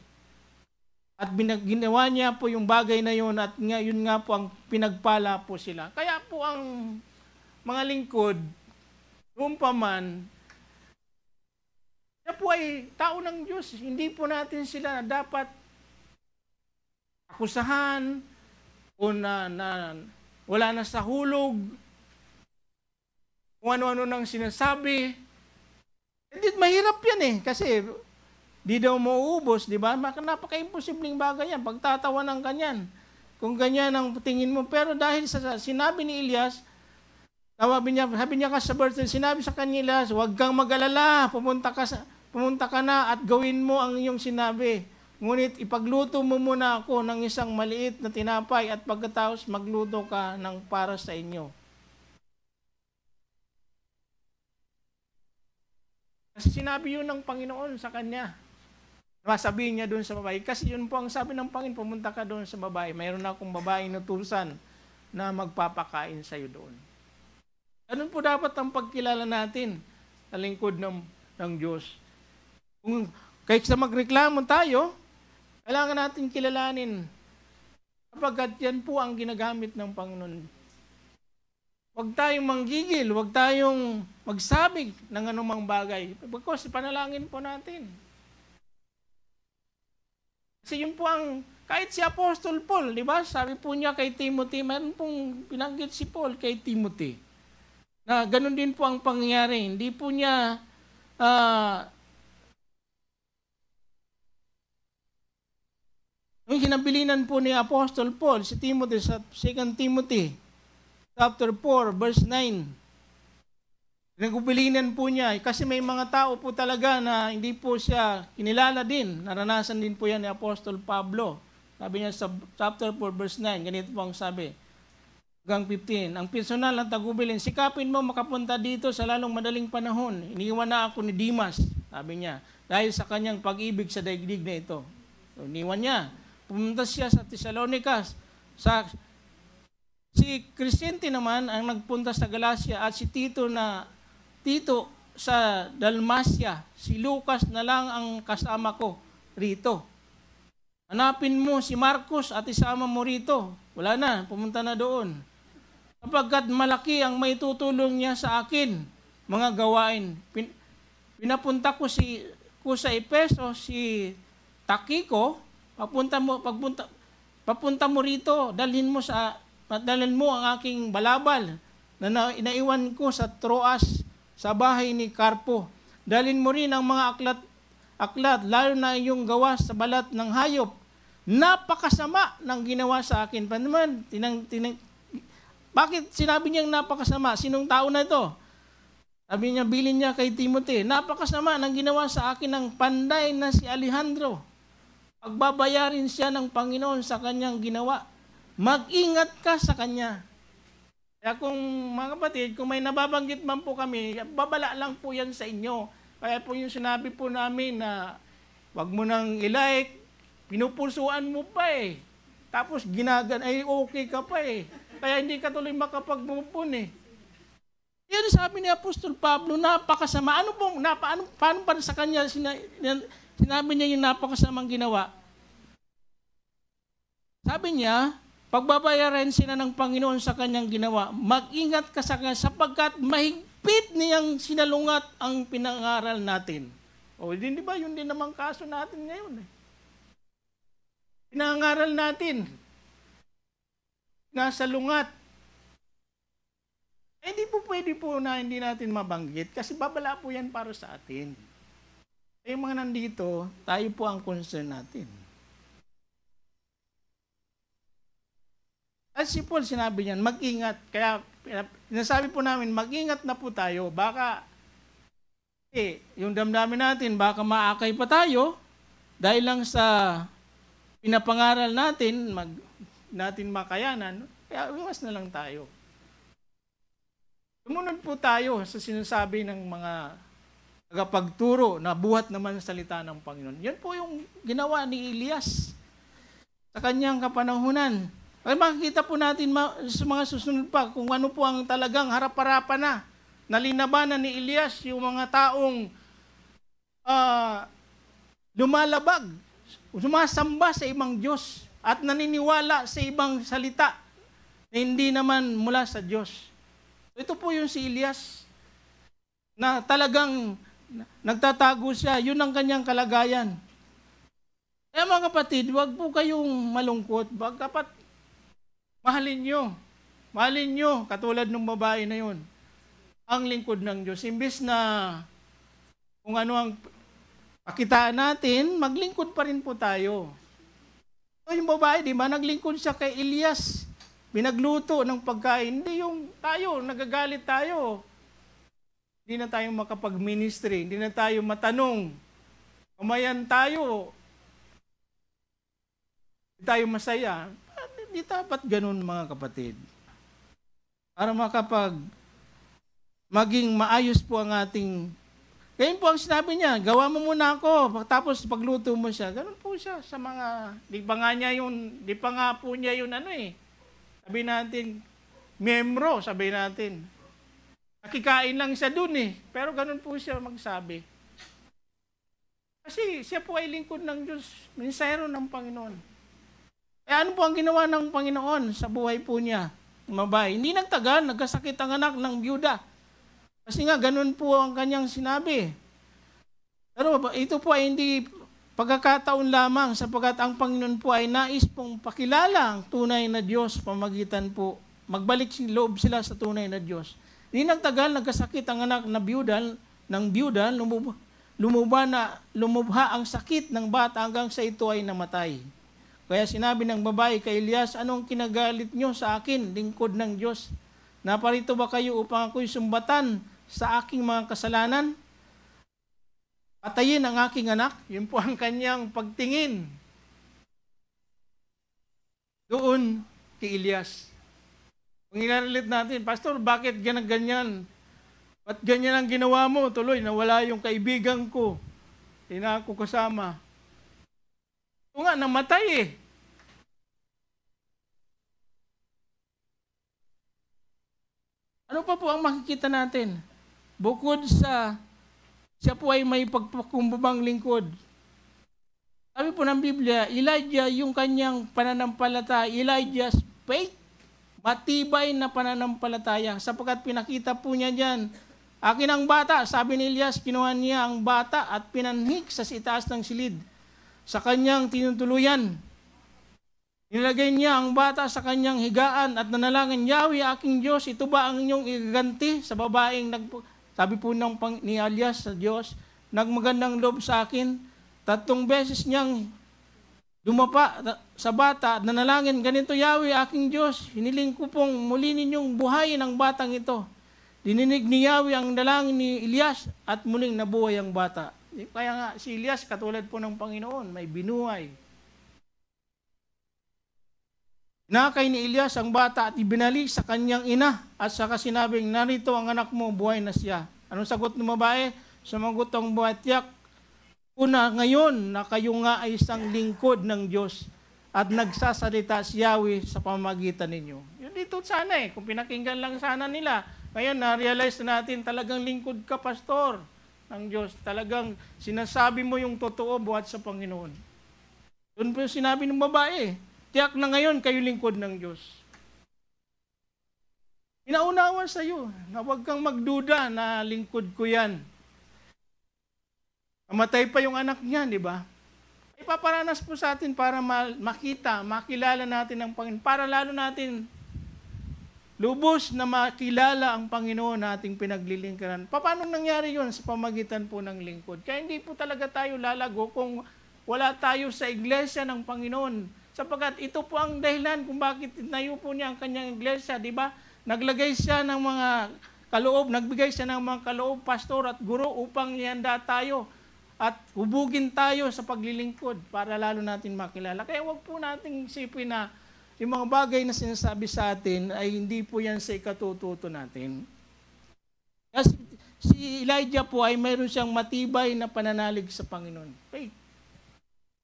At ginawa niya po yung bagay na yun at nga, yun nga po ang pinagpala po sila. Kaya po ang mga lingkod, noon pa man, siya po ay tao ng Diyos. Hindi po natin sila dapat akusahan o na wala na sa hulog, kung ano-ano nang sinasabi. Hindi, mahirap yan eh, kasi di daw mauubos, di ba? Napaka-imposibleng bagay yan, pagtatawa ng kanyan. Kung ganyan ang tingin mo. Pero dahil sa sinabi ni Elias, sabi niya kasi sa verse, sinabi sa kanila, huwag kang mag-alala, pumunta ka na at gawin mo ang iyong sinabi. Ngunit ipagluto mo muna ako ng isang maliit na tinapay at pagkatapos magluto ka ng para sa inyo. Kasi sinabi yun ng Panginoon sa kanya. Sabihin niya doon sa babae. Kasi yun po ang sabi ng Panginoon, pumunta ka doon sa babae. Mayroon na akong babaeng natusan na magpapakain sa iyo doon. Ganun po dapat ang pagkilala natin sa lingkod ng Diyos. Kung kahit sa magreklamo tayo, kailangan natin kilalanin kapag yan po ang ginagamit ng Panginoon. Huwag tayong manggigil, huwag tayong magsabig ng anumang bagay. Because panalangin po natin. Kasi yun po ang, kahit si Apostol Paul, di ba? Sabi po niya kay Timothy, mayroon pong pinanggit si Paul kay Timothy. Na ganun din po ang pangyayari. Hindi po niya yung hinabilinan po ni Apostol Paul si Timothy sa 2 Timothy chapter 4 verse 9. Nagubilinan po niya kasi may mga tao po talaga na hindi po siya kinilala din. Naranasan din po yan ni Apostol Pablo. Sabi niya sa chapter 4 verse 9, ganito po ang sabi. Hanggang 15, ang personal na tagubilin, sikapin mo makapunta dito sa lalong madaling panahon. Iniwan na ako ni Dimas, sabi niya, dahil sa kanyang pag-ibig sa daigdig na ito. So, iniwan niya. Pumunta siya sa Thessalonica. Si Crescente naman ang nagpunta sa Galacia at si Tito sa Dalmacia. Si Lucas na lang ang kasama ko rito. Hanapin mo si Marcos at isama mo rito. Wala na, pumunta na doon. Kapagkat malaki ang may tutulong niya sa akin, mga gawain. Pinapunta ko sa Efeso si Takiko. Papunta mo rito, dalhin mo ang aking balabal na inaiwan ko sa Troas sa bahay ni Carpo. Dalhin mo rin ang mga aklat, lalo na yung gawa sa balat ng hayop. Napakasama ng ginawa sa akin. Panaman, bakit sinabi niyang napakasama? Sinong tao na ito? Sabi niya, bilin niya kay Timothy, napakasama ng ginawa sa akin ng panday na si Alejandro. Pagbabayarin siya ng Panginoon sa kanyang ginawa. Mag-ingat ka sa kanya. Kaya kung mga kapatid, kung may nababanggit man po kami, babala lang po yan sa inyo. Kaya po yung sinabi po namin na wag mo nang ilike, pinupulsuan mo pa eh. Tapos ay okay ka pa eh. Kaya hindi ka tuloy makapag-move eh. Yan sabi ni Apostol Pablo, napakasama. Paano pa sa kanya sinabi niya yung napakasamang ginawa? Sabi niya, pagbabayaran sila ng Panginoon sa kanyang ginawa, mag-ingat ka sa kanya sapagkat mahigpit niyang sinalungat ang pinangaral natin. O, di ba? Yun din naman kaso natin ngayon eh. Pinangaral natin. Nasa lungat. Hindi po pwede po na hindi natin mabanggit kasi babala po yan para sa atin. Yung mga nandito, tayo po ang concern natin. At si Paul sinabi niyan, mag-ingat. Kaya sinasabi po namin, mag-ingat na po tayo. Baka, yung damdamin natin, baka maakay pa tayo dahil lang sa pinapangaral natin, natin makayanan, kaya iwas na lang tayo. Sumunod po tayo sa sinasabi ng mga tagapagturo na buhat naman sa salita ng Panginoon. Yan po yung ginawa ni Elias sa kanyang kapanahunan. Ay makikita po natin sa mga susunod pa kung ano po ang talagang harap-harapan na nalinabanan ni Elias yung mga taong lumalabag, sumasamba sa ibang Diyos at naniniwala sa ibang salita na hindi naman mula sa Diyos. Ito po yung si Elias na talagang nagtatago siya. Yun ang kanyang kalagayan. Kaya mga kapatid, huwag po kayong malungkot. Dapat mahalin nyo. Mahalin nyo, katulad ng babae na yun. Ang lingkod ng Diyos. Imbis na kung ano ang pakitaan natin, maglingkod pa rin po tayo. So yung babae, di ba, naglingkod siya kay Elias. Pinagluto ng pagkain. Hindi yung tayo, nagagalit tayo. Hindi na tayo makapag-ministry. Hindi na tayo matanong. Kamayan tayo. Hindi tayo masaya. Hindi dapat ganun mga kapatid. Para maging maayos po ang ating... Ganyan po ang sinabi niya, gawa mo muna ako, tapos pagluto mo siya. Ganun po siya sa mga... Di pa nga po niya yun Sabi natin, membro, sabi natin. Nakikain lang siya dun pero ganun po siya magsabi. Kasi siya po ay lingkod ng Diyos, mensahero ng Panginoon. Eh ano po ang ginawa ng Panginoon sa buhay po niya? Mabay. Hindi nagtagal, nagkasakit ang anak ng byuda. Kasi nga, ganun po ang kanyang sinabi. Pero ito po ay hindi pagkakataon lamang sapagkat ang Panginoon po ay nais pong pakilala ang tunay na Diyos pamagitan po. Magbalik loob sila sa tunay na Diyos. Hindi nagtagal, nagkasakit ang anak na byuda, lumubha ang sakit ng bata hanggang sa ito ay namatay. Kaya sinabi ng babae kay Elias, anong kinagalit nyo sa akin, lingkod ng Diyos? Naparito ba kayo upang ako'y sumbatan sa aking mga kasalanan? Patayin ang aking anak, yun po ang kanyang pagtingin doon kay Elias. Kung inalit natin, Pastor, bakit ganyan? Ba't ganyan ang ginawa mo? Tuloy, nawala yung kaibigan ko. Hindi na ako kasama. Ito nga, namatay Ano pa po ang makikita natin? Bukod sa siya po ay may pagpakumbabang lingkod. Sabi po ng Biblia, Elijah, yung kanyang pananampalataya, Elijah's faith, matibay na pananampalataya. Sapagkat pinakita po niya dyan, akin ang bata, sabi ni Elias, kinuha niya ang bata at pinanhik sa itaas ng silid. Sa kanyang tinutuluyan, nilagay niya ang bata sa kanyang higaan at nanalangin, Yahweh, aking Diyos, ito ba ang inyong igaganti sa babaeng sabi po ni Elias sa Diyos, nagmagandang loob sa akin, 3 beses niyang dumapa sa bata at nanalangin, ganito, Yahweh, aking Diyos, hiniling ko pong muli ninyong buhayin ang batang ito. Dininig ni Yahweh ang dalangin ni Elias at muling nabuhay ang bata. Kaya nga si Elias, katulad po ng Panginoon, may binuhay. Nakay ni Elias ang bata at ibinalik sa kanyang ina at saka sinabing, narito ang anak mo, buhay na siya. Anong sagot ng babae? Sumagot ang buhay, tiyak, una ngayon na kayo nga ay isang lingkod ng Diyos at nagsasalita si Yahweh sa pamamagitan ninyo. Yun dito sana kung pinakinggan lang sana nila. Ngayon, na-realize na natin talagang lingkod ka, pastor, ng Diyos. Talagang sinasabi mo yung totoo buhat sa Panginoon. Doon po sinabi ng babae, tiyak na ngayon kayo lingkod ng Diyos. Inaunawa sa iyo na huwag kang magduda na lingkod ko yan. Namatay pa yung anak niya, di ba? Ipaparanas po sa atin para makita, makilala natin ang Panginoon. Para lalo natin lubos na makilala ang Panginoon na ating pinaglilingkuran. Paano nangyari yun? Sa pamagitan po ng lingkod. Kaya hindi po talaga tayo lalago kung wala tayo sa iglesia ng Panginoon. Sapagkat ito po ang dahilan kung bakit nayo po niya ang kanyang iglesia, di ba? Naglagay siya ng mga kaloob, nagbigay siya ng mga kaloob, pastor at guro upang ihanda tayo at hubugin tayo sa paglilingkod para lalo natin makilala. Kaya wag po nating isipin na yung mga bagay na sinasabi sa atin ay hindi po yan sa ikatututo natin. Kasi si Elijah po ay mayroon siyang matibay na pananalig sa Panginoon. Faith.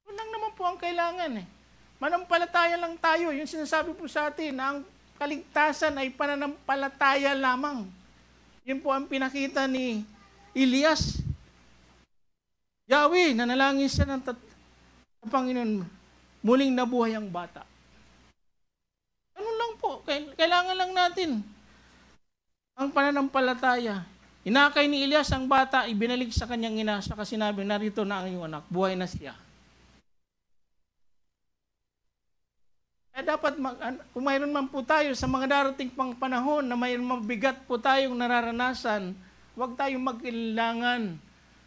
Yun lang naman po ang kailangan eh. Manampalataya lang tayo. Yung sinasabi po sa atin na ang kaligtasan ay pananampalataya lamang. Yun po ang pinakita ni Elias. Yahweh, nanalangin siya sa Panginoon, muling nabuhay ang bata. Ano lang po, kailangan lang natin ang pananampalataya. Inakay ni Elias ang bata, ibinalik sa kanyang ina, saka sinabi, narito na ang iyong anak, buhay na siya. Dapat, kung mayroon man po tayo sa mga darating pang panahon na mayroon mabigat po tayong nararanasan, huwag tayong magkailangan.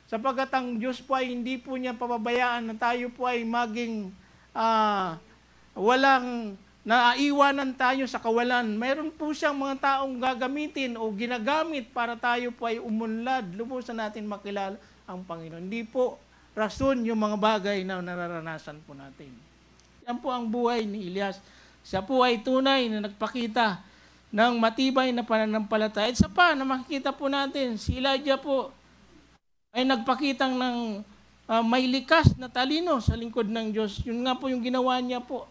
Sapagkat ang Diyos po ay hindi po niya pababayaan na tayo po ay maging walang naiwanan tayo sa kawalan. Mayroon po siyang mga taong gagamitin o ginagamit para tayo po ay umunlad. Lubusan natin makilala ang Panginoon. Hindi po rason yung mga bagay na nararanasan po natin. Yan po ang buhay ni Elias. Siya po ay tunay na nagpakita ng matibay na pananampalataya. At sa pa na makikita po natin, si Elijah po ay nagpakitang ng may likas na talino sa lingkod ng Diyos. Yun nga po yung ginawa niya po.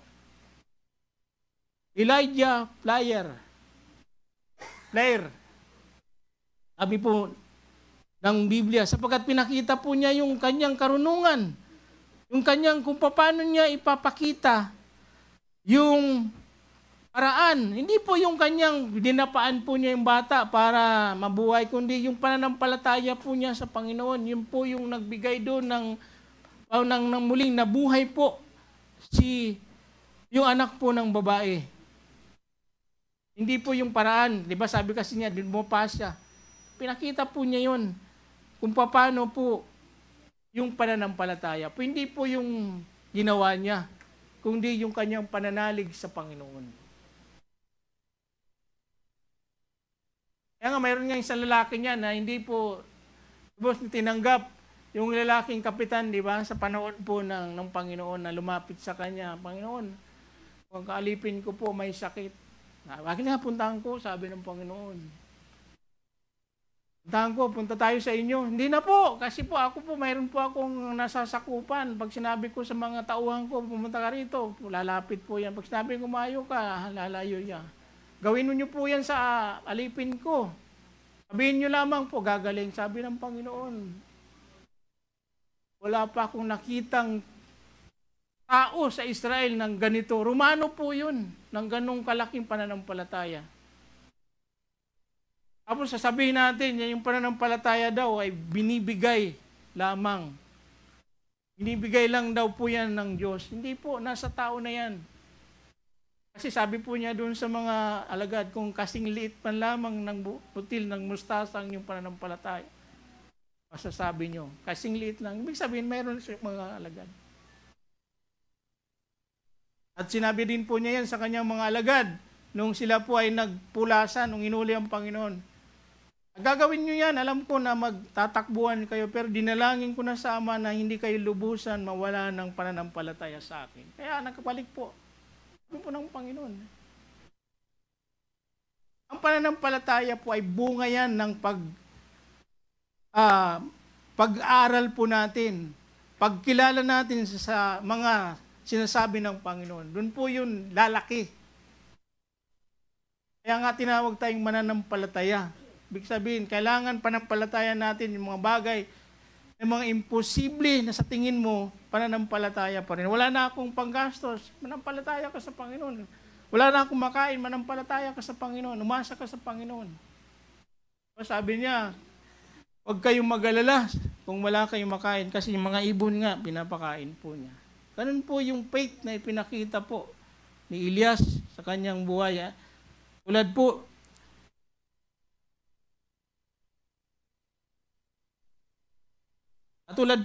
Elijah Player. Sabi po ng Biblia, sapagkat pinakita po niya yung kanyang karunungan. Yung kanyang kung paano niya ipapakita yung paraan. Hindi po yung kanyang dinapaan po niya yung bata para mabuhay, kundi yung pananampalataya po niya sa Panginoon. Yun po yung nagbigay doon ng muling nabuhay po yung anak po ng babae. Hindi po yung paraan. Di ba sabi kasi niya, bumapa siya. Pinakita po niya yun kung paano po yung pananampalataya. Po, hindi po yung ginawa niya, kundi yung kanyang pananalig sa Panginoon. Kaya nga, mayroon nga isang lalaki niya na hindi po tinanggap yung lalaking kapitan, di ba, sa panahon po ng Panginoon na lumapit sa kanya. Panginoon, kung kaalipin ko po, may sakit. Bakit nga puntahan ko, sabi ng Panginoon. Puntahan ko, punta tayo sa inyo. Hindi na po, kasi po ako po, mayroon po akong nasasakupan. Pag sinabi ko sa mga tauhan ko, pumunta ka rito, lalapit po yan. Pag sinabi ko, mayo ka, lalayo yan. Gawin niyo po yan sa alipin ko. Sabihin niyo lamang po, gagaling, sabi ng Panginoon. Wala pa akong nakitang tao sa Israel ng ganito. Romano po yun, ng ganong kalaking pananampalataya. Tapos sasabihin natin, yung pananampalataya daw ay binibigay lamang. Binibigay lang daw po yan ng Diyos. Hindi po, nasa tao na yan. Kasi sabi po niya doon sa mga alagad, kung kasing liit man lamang ng butil ng mustasa ang yung pananampalataya, masasabi nyo, kasing liit lang. Ibig sabihin, mayroon sa mga alagad. At sinabi din po niya yan sa kanyang mga alagad, nung sila po ay nagpulasan, nung inuli ang Panginoon. Gagawin nyo yan, alam ko na magtatakbuhan kayo, pero dinalangin ko na sa Ama na hindi kayo lubusan mawala ng pananampalataya sa akin. Kaya nakabalik po. Sabi po ng Panginoon. Ang pananampalataya po ay bunga yan ng pag-aaral po natin. Pagkilala natin sa mga sinasabi ng Panginoon. Doon po yun lalaki. Kaya nga tinawag tayong mananampalataya. Ibig sabihin, kailangan panampalataya natin yung mga bagay, yung mga imposible na sa tingin mo, pananampalataya pa rin. Wala na akong panggastos, manampalataya ka sa Panginoon. Wala na akong makain, manampalataya ka sa Panginoon. Umasa ka sa Panginoon. Sabi niya, huwag kayong mag-alala kung wala kayong makain kasi yung mga ibon nga, pinapakain po niya. Ganun po yung faith na ipinakita po ni Elias sa kanyang buhay. tulad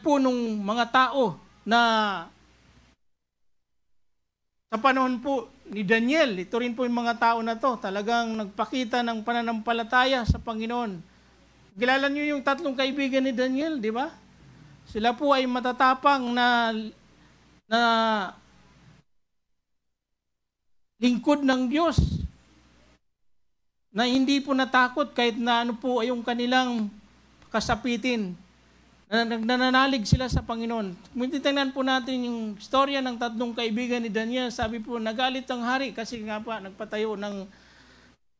po nung mga tao na sa panahon po ni Daniel, ito rin po yung mga tao na to, talagang nagpakita ng pananampalataya sa Panginoon. Kilala niyo yung 3 kaibigan ni Daniel, di ba? Sila po ay matatapang na lingkod ng Diyos, na hindi po natakot kahit na ano po ay yung kanilang kasapitin. Nananalig sila sa Panginoon. Kung titingnan po natin yung storya ng 3 kaibigan ni Daniel, sabi po, nagalit ang hari kasi nga pa nagpatayo ng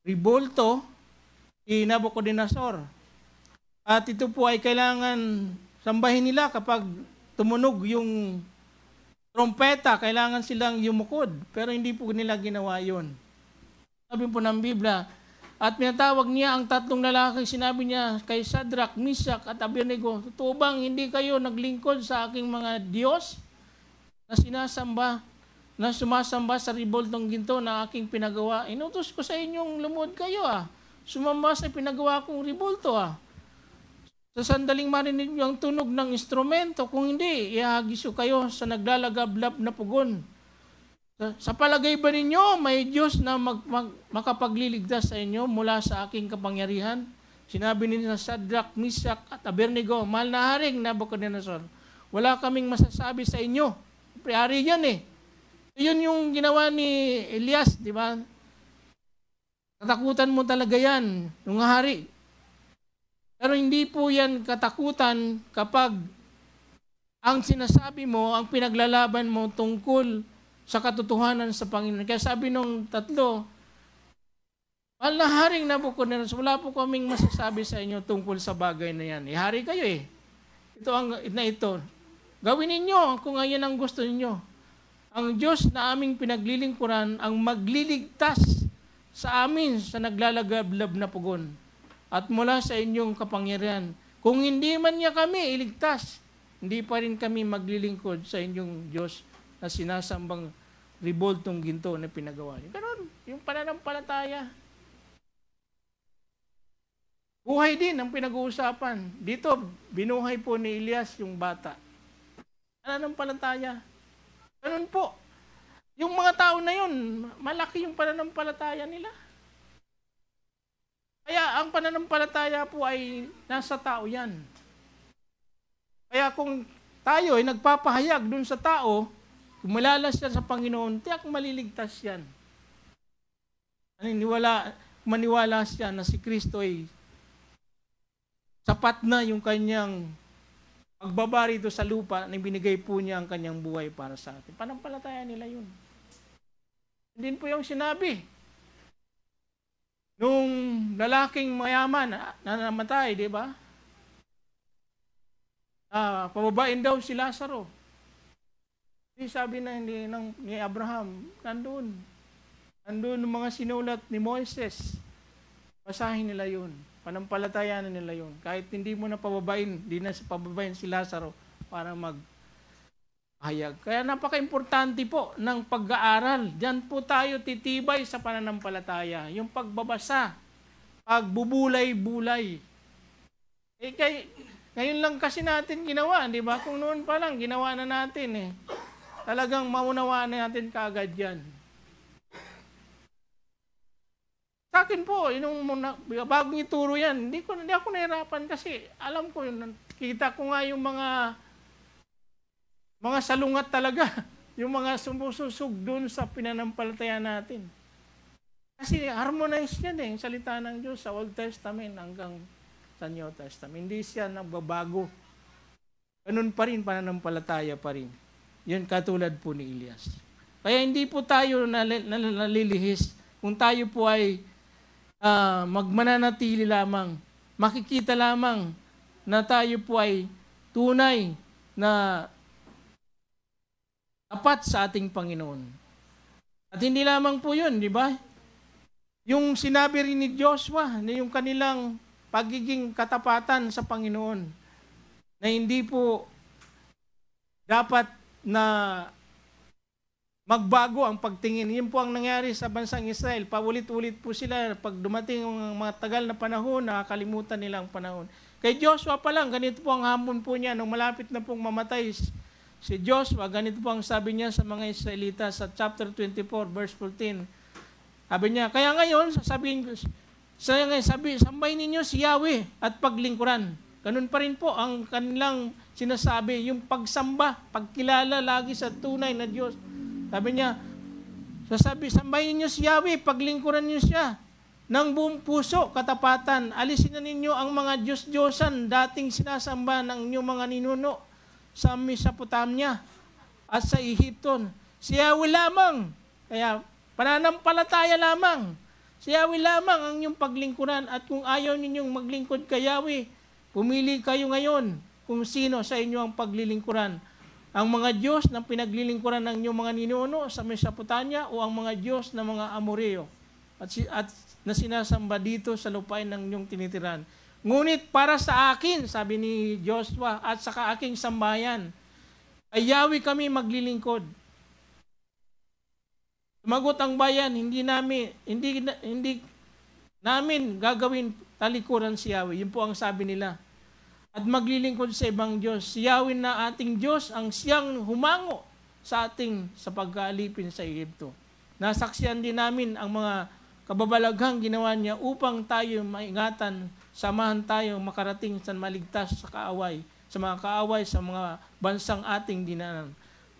ribolto si Nabucodonosor. At ito po ay kailangan sambahin nila kapag tumunog yung trompeta, kailangan silang yumukod. Pero hindi po nila ginawa yun. Sabi po ng Biblia, at pinatawag niya ang 3 lalaki, sinabi niya kay Shadrach, Meshach at Abednego, totoo bang hindi kayo naglingkod sa aking mga Diyos na sumasamba sa riboltong ginto na aking pinagawa? Inutos ko sa inyong lumuhod kayo sumamba sa pinagawa kong ribolto Sa sandaling marinig niyo ang tunog ng instrumento, kung hindi, ihahagiso kayo sa naglalagablab na pugon. Sa palagay ba ninyo, may Diyos na makapagliligtas sa inyo mula sa aking kapangyarihan? Sinabi ni Shadrach, Meshach at Abednego, mahal na haring Nabucodonosor, wala kaming masasabi sa inyo. Hari yan Yun yung ginawa ni Elias, di ba? Katakutan mo talaga yan, yung hari. Pero hindi po yan katakutan kapag ang sinasabi mo, ang pinaglalaban mo tungkol sa katotohanan sa Panginoon. Kaya sabi nung 3, mahal na haring Nabucodonosor, wala po kaming masasabi sa inyo tungkol sa bagay na yan. Hari kayo ito. Gawin ninyo kung ngayon ang gusto ninyo. Ang Diyos na aming pinaglilingkuran ang magliligtas sa amin sa naglalagablab na pugon at mula sa inyong kapangyarihan. Kung hindi man niya kami iligtas, hindi pa rin kami maglilingkod sa inyong Diyos na sinasambang riboltong ginto na pinagawa niyo. Ganun, yung pananampalataya. Buhay din ang pinag-uusapan. Dito, binuhay po ni Elias yung bata. Pananampalataya. Ganun po. Yung mga tao na yun, malaki yung pananampalataya nila. Kaya ang pananampalataya po ay nasa tao yan. Kaya kung tayo ay nagpapahayag dun sa tao, kung malalas siya sa Panginoon, tiyak maliligtas yan. Maniwala siya na si Kristo ay sapat na yung kanyang pagbaba rito sa lupa na binigay po niya ang kanyang buhay para sa atin. Panampalataya nila yun. Hindi po yung sinabi nung lalaking mayaman na namatay, di ba? Pababain daw si Lazaro. Sabi na ni Abraham, nandun ang mga sinulat ni Moises. Basahin nila yun. Panampalatayaan nila yun. Kahit hindi mo na pababain, hindi na pababain si Lazaro para maghayag. Kaya napaka-importante po ng pag-aaral. Diyan po tayo titibay sa pananampalataya. Yung pagbabasa, pagbubulay-bulay. Ngayon lang kasi natin ginawa, di ba? Kung noon pa lang, ginawa na natin Talagang maunawaan natin kaagad yan. Sa akin po, bagong ituro yan, hindi ako nahirapan kasi alam ko, kita ko nga yung mga salungat talaga, yung mga sumususog dun sa pinanampalataya natin. Kasi harmonize yan yung salita ng Diyos sa Old Testament hanggang sa New Testament. Hindi siya nagbabago. Ganun pa rin, pananampalataya pa rin. Yan katulad po ni Elias. Kaya hindi po tayo nalilihis. Kung tayo po ay magmananatili lamang, makikita lamang na tayo po ay tunay na tapat sa ating Panginoon. At hindi lamang po yun, di ba? Yung sinabi rin ni Joshua, na yung kanilang pagiging katapatan sa Panginoon, na hindi po dapat na magbago ang pagtingin. Yun po ang nangyari sa bansang Israel. Paulit-ulit po sila. Pag dumating ang mga tagal na panahon, nakakalimutan nila ang panahon. Kay Joshua pa lang, ganito po ang hamon po niya. Nung malapit na pong mamatay si Joshua, ganito po ang sabi niya sa mga Israelita sa chapter 24, verse 14. Sabi niya, kaya ngayon, sambay ninyo si Yahweh at paglingkuran. Ganun pa rin po ang kanilang sinasabi, yung pagsamba, pagkilala lagi sa tunay na Diyos. Sabi niya, sambahin niyo si Yahweh, paglingkuran niyo siya ng buong puso, katapatan. Alisin na ninyo ang mga Diyos-Diyosan dating sinasamba ng inyong mga ninuno sa Mesopotamia at sa Egypton. Si Yahweh lamang, kaya pananampalataya lamang. Si Yahweh lamang ang inyong paglingkuran, at kung ayaw ninyong maglingkod kay Yahweh, pumili kayo ngayon kung sino sa inyo ang paglilingkuran. Ang mga Diyos na pinaglilingkuran ng inyong mga ninuno sa Mesopotamia o ang mga Diyos na mga Amoreo at na sinasamba dito sa lupain ng inyong tinitiran. Ngunit para sa akin, sabi ni Joshua, at sa aking sambayan, ay Yahweh kami maglilingkod. Sumagot ang bayan, hindi namin gagawin talikuran si Yahweh. Yun po ang sabi nila. At maglilingkod sa ibang Diyos. Si Yahweh na ating Diyos ang siyang humango sa ating sa pagkaalipin sa Egypto. Nasaksiyan din namin ang mga kababalaghang ginawa niya upang tayo maingatan, samahan tayo makarating sa maligtas sa kaaway, sa mga kaaway sa mga bansang ating dinaanan.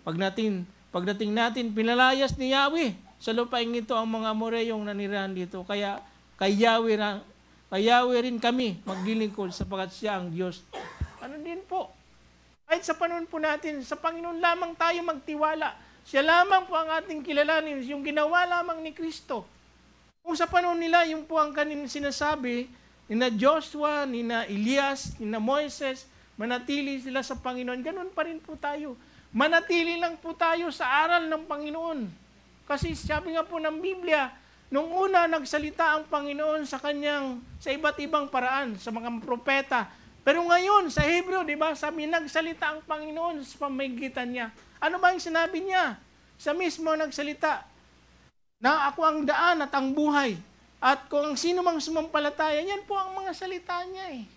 Pagdating natin, pinalayas ni Yahweh sa lupaing ito ang mga Amoreyong nanirahan dito. Kaya kay Yahweh rin kami maglilingkod sapagkat siya ang Diyos. Ano din po? Kahit sa panahon po natin, sa Panginoon lamang tayo magtiwala. Siya lamang po ang ating kilalanin, yung ginawa lamang ni Kristo. Kung sa panahon nila, yung po ang kanin sinasabi, ni na Joshua, ni na Elias, ni na Moises, manatili sila sa Panginoon. Ganun pa rin po tayo. Manatili lang po tayo sa aral ng Panginoon. Kasi sabi nga po ng Biblia, nung una nagsalita ang Panginoon sa iba't ibang paraan, sa mga propeta. Pero ngayon, sa Hebreo, di ba, sabi, nagsalita ang Panginoon sa pamamagitan niya. Ano ba yung sinabi niya? Sa mismo nagsalita, na ako ang daan at ang buhay. At kung sino mang sumampalataya, yan po ang mga salita niya eh.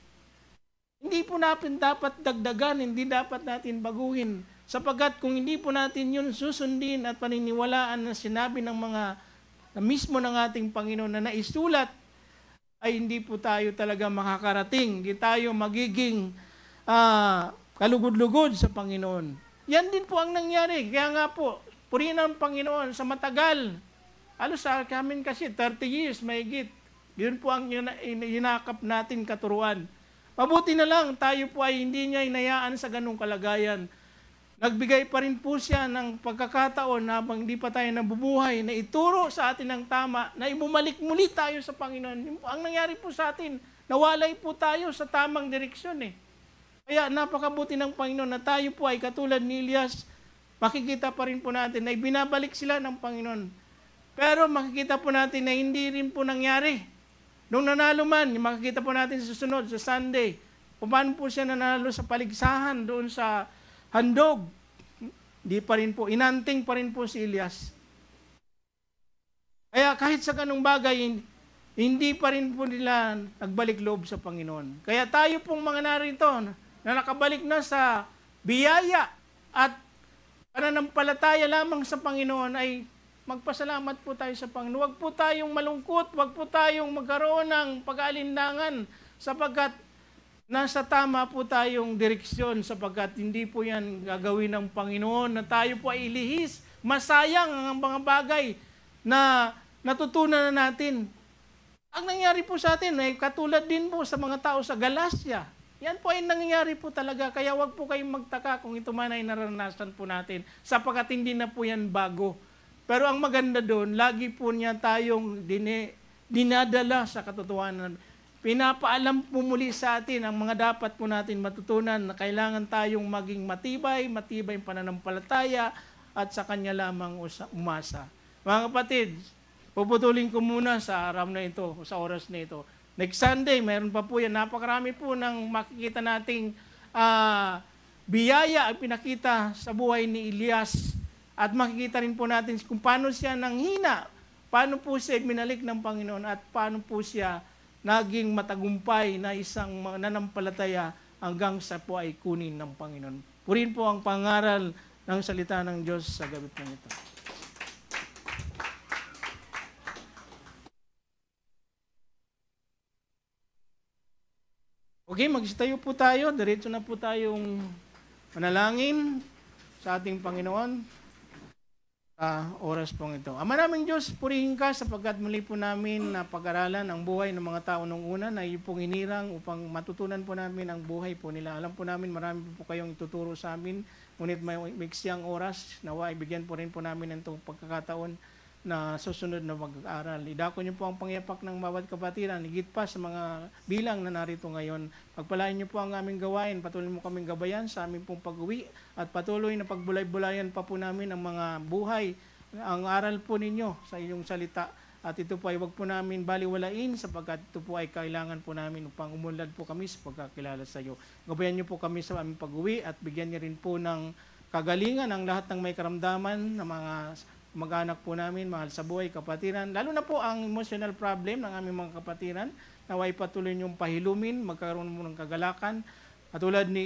Hindi po natin dapat dagdagan, hindi dapat natin baguhin. Sapagkat kung hindi po natin yun susundin at paniniwalaan na sinabi ng mga na mismo ng ating Panginoon na naisulat, ay hindi po tayo talaga makakarating. Hindi tayo magiging kalugod-lugod sa Panginoon. Yan din po ang nangyari. Kaya nga po, purihin ang Panginoon sa matagal. Sa amin kasi 30 years mahigit. Yun po ang hinakap natin katuruan. Mabuti na lang, tayo po ay hindi niya inayaan sa ganung kalagayan. Nagbigay pa rin po siya ng pagkakataon habang hindi pa tayo nabubuhay na ituro sa atin ang tama, na ibumalik muli tayo sa Panginoon. Ang nangyari po sa atin, nawalay po tayo sa tamang direksyon eh. Kaya napakabuti ng Panginoon na tayo po ay katulad ni Elias, makikita pa rin po natin na ibinabalik sila ng Panginoon. Pero makikita po natin na hindi rin po nangyari. Nung nanalo man, makikita po natin sa susunod, sa Sunday, kung paano po siya nanalo sa paligsahan doon sa handog. Di pa rin po, inanting pa rin po si Elias. Kaya kahit sa ganung bagay, hindi pa rin po nila nagbalik loob sa Panginoon. Kaya tayo pong mga narito na nakabalik na sa biyaya at pananampalataya lamang sa Panginoon ay magpasalamat po tayo sa Panginoon. Huwag po tayong malungkot, huwag po tayong magkaroon ng pag-aalinlangan sapagkat nasa tama po tayong direksyon sapagkat hindi po yan gagawin ng Panginoon na tayo po ay ilihis. Masayang ang mga bagay na natutunan na natin. Ang nangyari po sa atin ay katulad din po sa mga tao sa Galacia. Yan po ay nangyayari po talaga. Kaya wag po kayong magtaka kung ito man ay naranasan po natin sapagkat hindi na po yan bago. Pero ang maganda doon, lagi po niya tayong dinadala sa katotohanan. Pinapaalam po muli sa atin ang mga dapat po natin matutunan na kailangan tayong maging matibay ang pananampalataya at sa Kanya lamang umasa. Mga kapatid, puputulin ko muna sa araw na ito, sa oras na ito. Next Sunday, mayroon pa po yan. Napakarami po ng makikita nating biyaya ang pinakita sa buhay ni Elias At makikita rin po natin kung paano siya nanghina, paano po siya minalik ng Panginoon, at paano po siya naging matagumpay na isang mananampalataya hanggang sa po ay kunin ng Panginoon. Purihin po ang pangaral ng salita ng Diyos sa gabi po ito. Okay, magstayo po tayo. Diretso na po tayong manalangin sa ating Panginoon sa oras pong ito. Ama naming Diyos, purihin ka sapagkat muli po namin na pag-aralan ang buhay ng mga tao nung una na iyo pong inirang upang matutunan po namin ang buhay po nila. Alam po namin marami po kayong ituturo sa amin, ngunit may miksiyang oras, nawa ibigyan po rin po namin ng itong pagkakataon na susunod na mag-aaral. Idako niyo po ang pangyapak ng bawat kapatiran, higit pa sa mga bilang na narito ngayon. Pagpalain niyo po ang aming gawain, patuloy mo kaming gabayan sa aming pong pag-uwi, at patuloy na pagbulay-bulayan pa po namin ang mga buhay, ang aral po ninyo sa iyong salita. At ito po ay wag po namin baliwalain sapagkat ito po ay kailangan po namin upang umunlad po kami sa pagkakilala sa iyo. Gabayan niyo po kami sa aming pag-uwi at bigyan niyo rin po ng kagalingan ang lahat ng may karamdaman na mga mag-anak po namin, mahal sa buhay, kapatiran. Lalo na po ang emotional problem ng aming mga kapatiran. Naway patuloy niyong pahilumin, magkaroon mo ng kagalakan. Katulad ni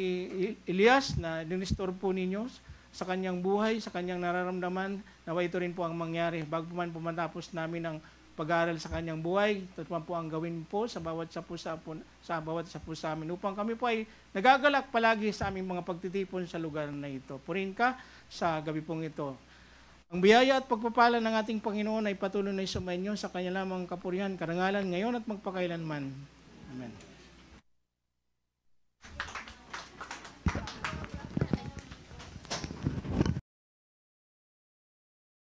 Elias na dinrestore po ninyo sa kanyang buhay, sa kanyang nararamdaman. Naway ito rin po ang mangyari. Bago man po matapos namin ang pag-aaral sa kanyang buhay, ito man po ang gawin po sa bawat sapu sa amin. Upang kami po ay nagagalak palagi sa aming mga pagtitipon sa lugar na ito. Purihin ka sa gabi pong ito. Ang biyaya at pagpapala ng ating Panginoon ay patuloy na sumainyo sa kanya lamang kapurihan, karangalan ngayon at magpakailanman. Amen.